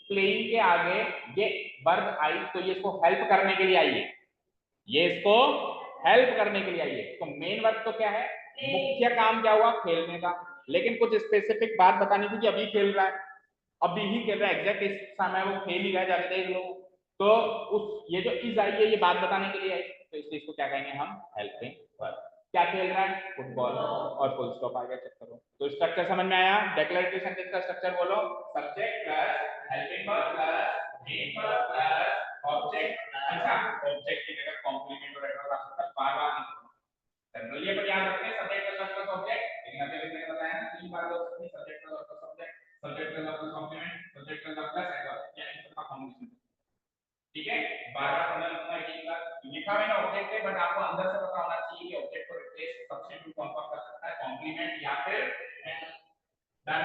प्लेइंग के आगे ये वर्ब आई, तो ये इसको हेल्प करने के लिए आई है, ये इसको हेल्प करने के लिए आई है। तो मेन वर्ब तो क्या है, मुख्य काम क्या हुआ, खेलने का, लेकिन कुछ स्पेसिफिक बात बतानी थी कि अभी खेल रहा है, अभी ही खेल रहा है, एग्जैक्ट इस समय वो खेल ही रहा है, जाके देख लो। तो उस ये जो इज आई है, ये बात बताने के लिए आई, तो इसलिए इसको क्या कहेंगे हम, हेल्पिंग वर्ब। क्या खेल रहा है, फुटबॉल, और फुल स्टॉप आ गया, चेक करो। तो स्ट्रक्चर समझ में आया? डेक्लेरेटिव सेंटेंस का स्ट्रक्चर बोलो, subject plus helping verb plus main verb plus object. अच्छा, ऑब्जेक्ट की जगह कॉम्प्लीमेंट और एडवर्ब आ सकता है, बार-बार नहीं करना। जनरली अपन याद रखते हैं सब्जेक्ट प्लस ऑब्जेक्ट, लेकिन अभी मैंने बताया ना तीन बार हो सकती है, subject plus object, subject plus complement, subject plus adverb, या इन सबका कॉम्बिनेशन, ठीक है। बार-बार पढ़ना लिखना एक बार लिखा मैंने ऑब्जेक्ट है, बट आपको अंदर से पता होना चाहिए कि ऑब्जेक्ट को रिप्लेस सब्स्टिट्यूट कौन कौन कर सकता है, कॉम्प्लीमेंट या फिर डन।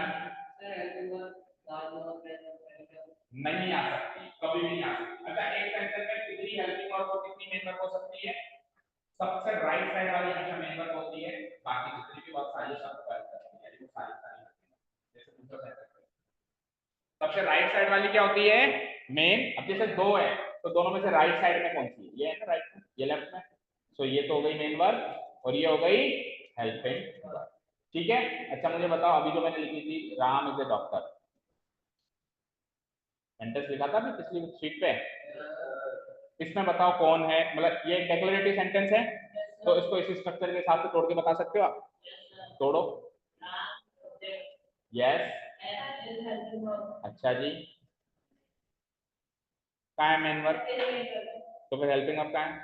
नहीं आ सकती, कभी भी नहीं आ सकती। अच्छा, एक सेंटेंस में कितनी हेल्पिंग वर्ब और कितनी मेन वर्ब हो सकती है? सबसे राइट साइड वाली हमेशा मेन वर्ब होती है, बाकी जितनी भी वर्ब सारी सबको हेल्प करती है, ये सारी सारी। जैसे दूसरा सेंटेंस सबसे राइट साइड वाली क्या होती है? मेन। अब जैसे दो है तो दोनों में से राइट साइड में कौन सी? ये है ना राइट में, ये लेफ्ट में। सो ये तो हो गई मेन वर्ब और ये हो गई हेल्पिंग वर्ब। ठीक है। अच्छा मुझे बताओ, अभी जो मैंने लिखी थी Ram is a doctor, sentence लिखा था अभी पिछली शीट पे, इसमें बताओ कौन है? मतलब ये डेक्लरेटिव सेंटेंस है, तो इसको इस स्ट्रक्चर के हिसाब से तोड़ के बता सकते हो आप? तोड़ो। यस। अच्छा जी, कहाँ है मेन वर्ब? तो फिर हेल्पिंग वर्ब कहाँ है?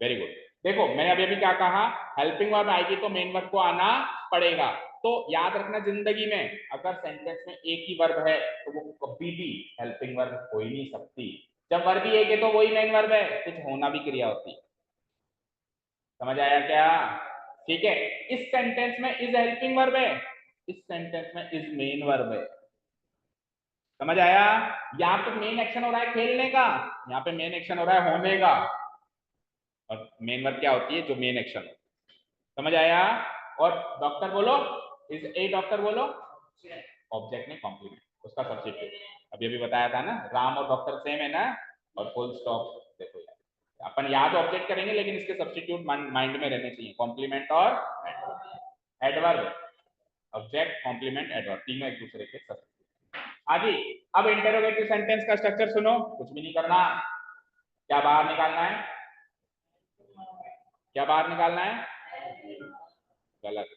Very good. देखो मैंने अभी अभी क्या कहा, हेल्पिंग वर्ब आएगी तो मेन वर्ब को आना पड़ेगा। तो याद रखना, जिंदगी में अगर सेंटेंस में एक ही वर्ब है तो वो कभी भी हेल्पिंग वर्ब हो ही नहीं सकती। जब वर्ब ही एक है तो वही मेन वर्ब है, कुछ होना भी क्रिया होती। समझ आया क्या? ठीक है। इस सेंटेंस में इज हेल्पिंग वर्ब है, इस सेंटेंस में इज मेन वर्ब है। समझ आया? यहाँ पे मेन एक्शन हो रहा है खेलने का, यहाँ पे मेन एक्शन हो रहा है होने का। और मेन वर्ब क्या होती है? जो मेन एक्शन हो। समझ आया? और डॉक्टर बोलो, इज ए डॉक्टर बोलो, ऑब्जेक्ट नहीं कॉम्प्लीमेंट, उसका सब्स्टिट्यूट। अभी अभी बताया था ना, राम और डॉक्टर सेम है ना, और फुल स्टॉप। देखो यार, अपन याद ऑब्जेक्ट करेंगे लेकिन इसके सब्स्टिट्यूट माइंड में रहने चाहिए, कॉम्प्लीमेंट और एडवर्ब। ऑब्जेक्ट कॉम्प्लीमेंट एडवर्ब तीनों एक दूसरे के सब्स्टिट्यूट। आगे अब इंटरोगेटिव सेंटेंस का स्ट्रक्चर सुनो, कुछ भी नहीं करना। क्या बाहर निकालना है? क्या बाहर निकालना है? गलत,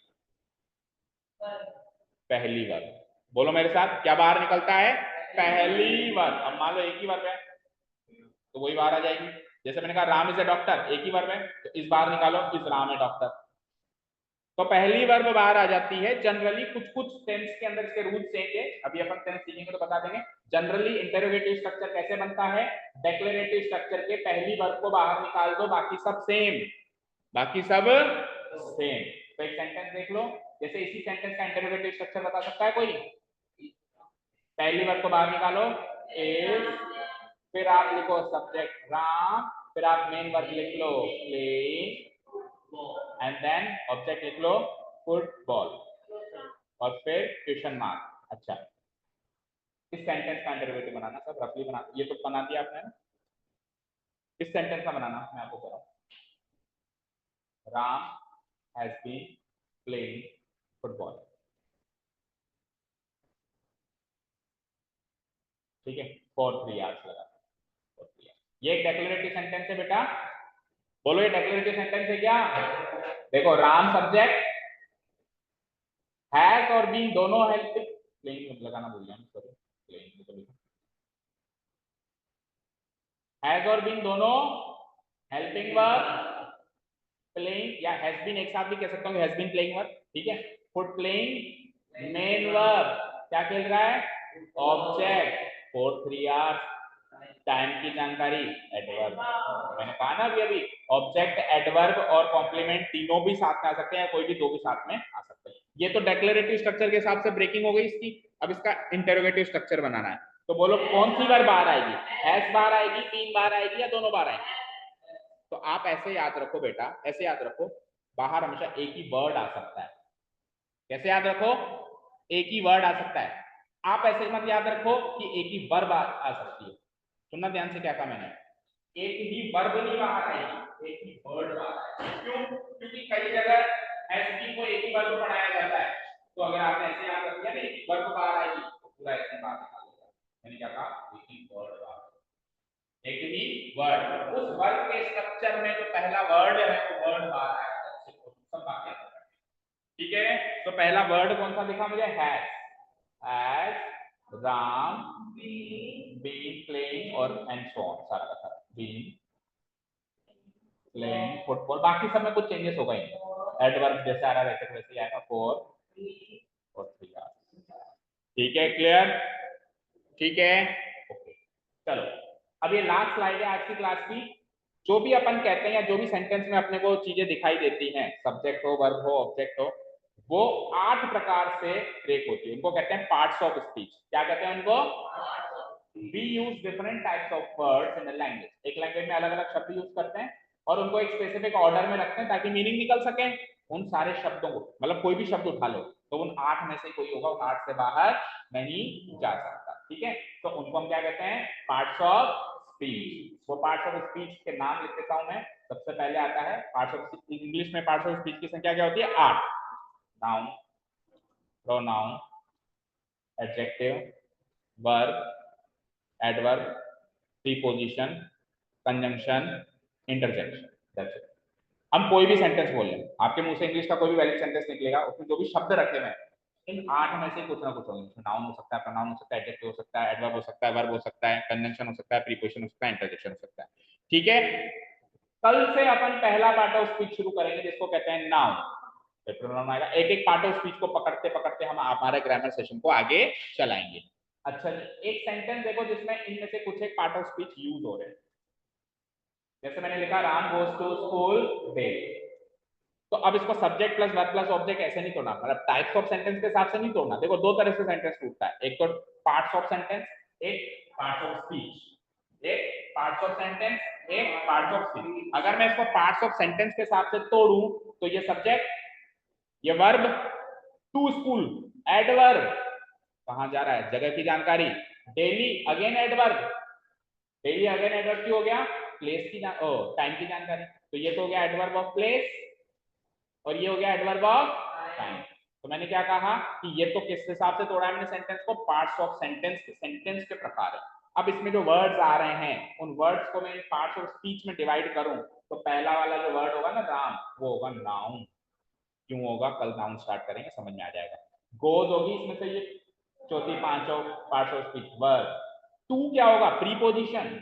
पहली वर्ब। बोलो मेरे साथ, क्या बाहर निकलता है? पहली वर्ब। अब मान लो एक ही वर्ब है तो वही बाहर आ जाएगी। जैसे मैंने कहा राम इज ए डॉक्टर, एक ही वर्ब है तो इस बाहर निकालो, इस राम है डॉक्टर, तो पहली वर्ब बाहर आ जाती है। जनरली कुछ कुछ टेंस के अंदर इसके रूल चेंज है, अभी अपन टेंस सीखेंगे तो बता देंगे। जनरली इंटरोगेटिव स्ट्रक्चर कैसे बनता है? डेक्लेरेटिव स्ट्रक्चर के पहली वर्ब को बाहर निकाल दो, बाकी सब सेम, बाकी सब सेम। तो एक सेंटेंस देख लो, जैसे इसी सेंटेंस का इंटरोगेटिव स्ट्रक्चर बता सकता है कोई? पहली वर्ब को बाहर निकालो, इज, फिर आप लिखो सब्जेक्ट राम, फिर आप मेन वर्ब लिख लो प्लेइंग, एंड देन ऑब्जेक्ट लिख लो फुटबॉल, और फिर क्वेश्चन मार्क। अच्छा, इस सेंटेंस का इंटरोगेटिव बनाना, सब रफली बना, ये तो बना दिया आपने ना। इस सेंटेंस का बनाना मैं आपको कह रहा हूं, Ram has been playing football. ठीक है, फॉर 3 आवर्स लगा, ये एक डेक्लेरेटिव सेंटेंस है बेटा। बोलो ये डेक्लेरेटिव सेंटेंस है क्या? देखो राम सब्जेक्ट, हैज और बीन दोनों हेल्पिंग, प्लेइंग लगाना भूल गया, सॉरी, प्लेइंग तो लिखा, हैज और बीन दोनों हेल्पिंग वर्ब, प्लेइंग या हैज बीन एक साथ भी कह सकता हूँ, हैज बीन प्लेइंग वर्ब। ठीक है, फुट प्लेइंग मेन वर्ब, क्या खेल रहा है? ऑब्जेक्ट, फॉर 3 आवर्स, टाइम की जानकारी एडवर्ब। मैंने कहा ना अभी अभी, ऑब्जेक्ट एडवर्ब और कॉम्प्लीमेंट तीनों भी साथ में आ सकते हैं, कोई भी दो भी साथ में आ सकते हैं। ये तो डेक्लेरेटिव स्ट्रक्चर के हिसाब से ब्रेकिंग हो गई इसकी। अब इसका इंटरोगेटिव स्ट्रक्चर बनाना है, तो बोलो कौन सी वर्ब बाहर आएगी? एस बाहर आएगी, तीन बाहर आएगी, या दोनों बाहर आएगी? तो आप ऐसे याद रखो बेटा, ऐसे याद रखो, बाहर हमेशा एक ही वर्ड आ सकता है। कैसे याद रखो? एक ही वर्ड आ सकता है। आप ऐसे मत याद रखो कि एक ही वर्ब आ सकती है। सुनना ध्यान से क्या कहा मैंने, एक ही वर्ब नहीं बाहर आएगी, एक ही वर्ड बाहर आएगी। क्यों? क्योंकि कई जगह एसबी को एक ही वर्ब पढ़ाया जाता है, तो अगर आपने ऐसे याद रख लिया ना एक ही वर्ब बाहर आएगी तो पूरा ऐसे बाहर निकाल देगा। मैंने क्या कहा? एक ही वर्ड बाहर, एक ही वर्ड, उस वर्ड के स्ट्रक्चर में जो पहला वर्ड है वो वर्ड बाहर आएगा, सब बातें। ठीक है, तो पहला वर्ड कौन सा दिखा मुझे? Has, has Ram been playing और एंड सो ऑन, सारा का सारा बीन प्लेइंग फुटबॉल। बाकी सब में कुछ चेंजेस होगा ही, एडवर्ब जैसे आ रहा है वैसे वैसे आएगा, फॉर और 3 आवर्स। ठीक है, क्लियर? ठीक है, ओके। चलो अब ये लास्ट स्लाइड है आज की क्लास की। जो भी अपन कहते हैं या जो भी सेंटेंस में अपने को चीजें दिखाई देती हैं, सब्जेक्ट हो, वर्ब हो, ऑब्जेक्ट हो, वो 8 प्रकार से ब्रेक होती है। उनको कहते हैं पार्ट्स ऑफ स्पीच। क्या कहते हैं उनको? We use different types of words in the language. एक लैंग्वेज में अलग अलग शब्द यूज करते हैं और उनको एक स्पेसिफिक ऑर्डर में रखते हैं ताकि मीनिंग निकल सके। उन सारे शब्दों को, मतलब कोई भी शब्द उठा लो तो उन 8 में से कोई होगा, उन 8 से बाहर नहीं जा सकता। ठीक है, तो उनको हम क्या कहते हैं? Parts of speech. वो पार्ट्स ऑफ स्पीच के नाम लिख देता हूं मैं। सबसे पहले आता है पार्ट्स ऑफ, इंग्लिश में पार्ट्स ऑफ स्पीच की संख्या क्या होती है? 8। Noun, pronoun, adjective, verb, adverb, preposition, conjunction, interjection. That's it. हम कोई भी सेंटेंस बोल लें, आपके मुंह से इंग्लिश का कोई भी वैलिड सेंटेंस निकलेगा, उसमें जो भी शब्द रखे हुए हैं इन 8 में से कुछ ना कुछ होंगे। उसमें नाउन हो सकता है, प्रोनाउन हो सकता है, एडजेक्टिव हो सकता है, एडवर्ब हो सकता है, वर्ब हो सकता है, कंजंक्शन हो सकता है, प्रीपोजिशन हो सकता है, इंटरजेक्शन हो सकता है। ठीक है, कल से अपन पहला पार्ट ऑफ स्पीच शुरू करेंगे जिसको कहते हैं नाउन। प्रोनाउन आएगा। एक एक पार्ट ऑफ स्पीच को पकड़ते पकड़ते हम हमारे ग्रामर सेशन को आगे चलाएंगे। अच्छा जी, एक सेंटेंस देखो जिसमें इनमें से कुछ एक पार्ट ऑफ स्पीच यूज हो रहे हैं। जैसे मैंने लिखा Ram goes to school daily. तो अब इसको subject plus verb plus object ऐसे नहीं तोड़ना, मतलब टाइप्स ऑफ सेंटेंस के हिसाब से नहीं तोड़ना। देखो दो तरह से सेंटेंस टूटता है, एक तो पार्ट्स ऑफ सेंटेंस, एक पार्ट्स ऑफ स्पीच। एक पार्ट्स ऑफ सेंटेंस, एक पार्ट्स ऑफ स्पीच। अगर मैं इसको पार्ट्स ऑफ सेंटेंस के हिसाब से तोड़ूं तो ये सब्जेक्ट, ये वर्ब, टू स्कूल एडवर्ब, कहां जा रहा है, जगह की जानकारी, daily again adverb, daily again adverb क्यों हो गया, प्लेस की टाइम की जानकारी। तो ये तो हो गया एडवर्ब ऑफ प्लेस और ये हो गया एडवर्ब ऑफ टाइम। तो मैंने क्या कहा कि ये तो किस हिसाब से तोड़ा है मैंने सेंटेंस को, पार्ट्स ऑफ सेंटेंस के, सेंटेंस के प्रकार है। अब इसमें जो वर्ड्स आ रहे हैं उन वर्ड्स को मैं पार्ट्स ऑफ स्पीच में डिवाइड करूं तो पहला वाला जो वर्ड होगा ना राम, वो होगा नाउन। क्यों होगा, कल नाउन स्टार्ट करेंगे समझ में आ जाएगा। गोज होगी इसमें से ये चौथी पांचों पार्ट्स ऑफ स्पीच वर्ब। टू क्या होगा, प्रीपोजिशन।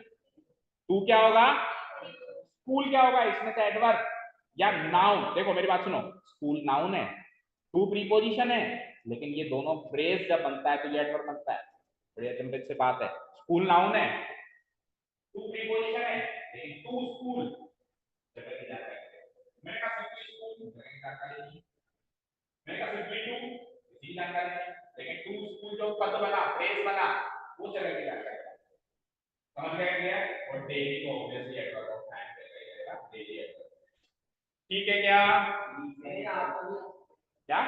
टू क्या होगा, स्कूल क्या होगा, इसमें से एडवर्ब या नाउन। देखो मेरी बात सुनो, स्कूल नाउन है, टू प्रीपोजिशन है, लेकिन ये दोनों फ्रेज जब बनता है तो ये एडवर्ब बनता है। बढ़िया सिंपल से बात है, स्कूल नाउन है, टू प्रीपोजिशन है, लेकिन टू स्कूल जगह की जानकारी। मैंने कहा सिंपली स्कूल जगह की जानकारी नहीं, मैंने कहा सिंपली टू इसी जानकारी नहीं, लेकिन टू स्कूल जो पद बना, फ्रेज बना, वो जगह की जानकारी है। समझ गए? और डेली को ऑब्वियसली एडवर्ब ऑफ टाइम रहेगा, डेली एडवर्ब। ठीक है क्या? क्या?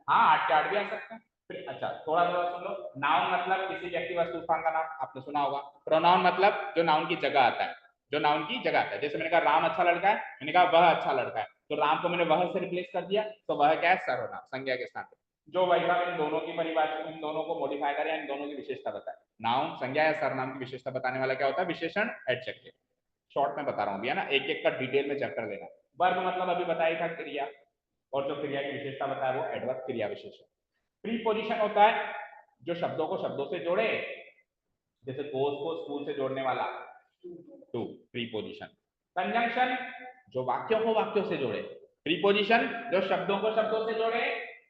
हाँ 8 के 8 भी आ सकते हैं। फिर अच्छा थोड़ा थोड़ा सुन लो। नाउन मतलब किसी व्यक्ति वस्तु स्थान का नाम, आपने सुना होगा। प्रोनाउन मतलब जो नाउन की जगह आता है, जो नाउन की जगह आता है। जैसे मैंने कहा राम अच्छा लड़का है, मैंने कहा वह अच्छा लड़का है, तो राम को मैंने वह से रिप्लेस कर दिया, तो वह क्या है, सर्वनाम, संज्ञा के स्थान पे। जो वैसा इन दोनों की परिभाषा, इन दोनों को मॉडिफाई करे, इन दोनों की विशेषता बताए। नाउन संज्ञा या सर्वनाम की विशेषता बताने वाला क्या होता है, विशेषण, एडजेक्टिव। शॉर्ट में बता रहा हूँ, ना एक एक का डिटेल में चैप्टर लेना। वर्ब मतलब अभी बताया था क्रिया, और जो क्रिया की विशेषता बताया वो एडवर्ब क्रिया विशेषण। प्रीपोजिशन होता है जो शब्दों को शब्दों से जोड़े, जैसे गोज को स्कूल से जोड़ने वाला, टू प्रीपोजिशन। कंजंक्शन जो वाक्यों को वाक्यों से जोड़े, प्रीपोजिशन जो शब्दों को शब्दों से जोड़े,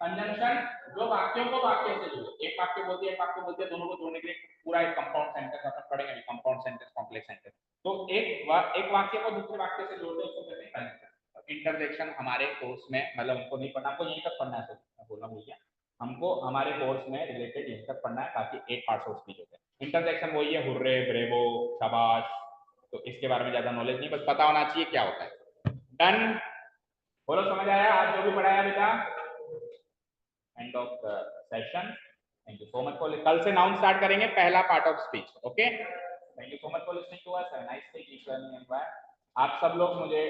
कंजंक्शन जो वाक्यों को वाक्यों से जोड़े। एक वाक्य बोलती है, एक वाक्य बोलती है, दोनों को जोड़ने के लिए पूरा एक कंपाउंड सेंटेंस अपन पढ़ेंगे, कंपाउंड सेंटेंस, कॉम्प्लेक्स सेंटेंस। तो एक वाक्य को दूसरे वाक्य से जोड़ते हैं, उसको कहते हैं कंजंक्शन। इंटरजेक्शन हमारे कोर्स में, मतलब हमको नहीं पढ़ना, आपको यहीं तक पढ़ना है, तो बोलना भूल गया, हमको हमारे कोर्स में रिलेटेड यहीं तक पढ़ना है ताकि एक पार्ट ऑफ स्पीच होता है। इंटरजेक्शन वही है, हुर्रे, ब्रेवो, शाबाश, तो इसके बारे में ज्यादा नॉलेज नहीं, बस पता होना चाहिए क्या होता है। डन, बोलो समझ आया आज जो भी पढ़ाया बेटा? End of session. Thank you so much for, कल से नाउन स्टार्ट करेंगे, पहला part of speech. Okay, thank you so much for listening to us, have a nice day, keep learning and bye. आप सब लोग मुझे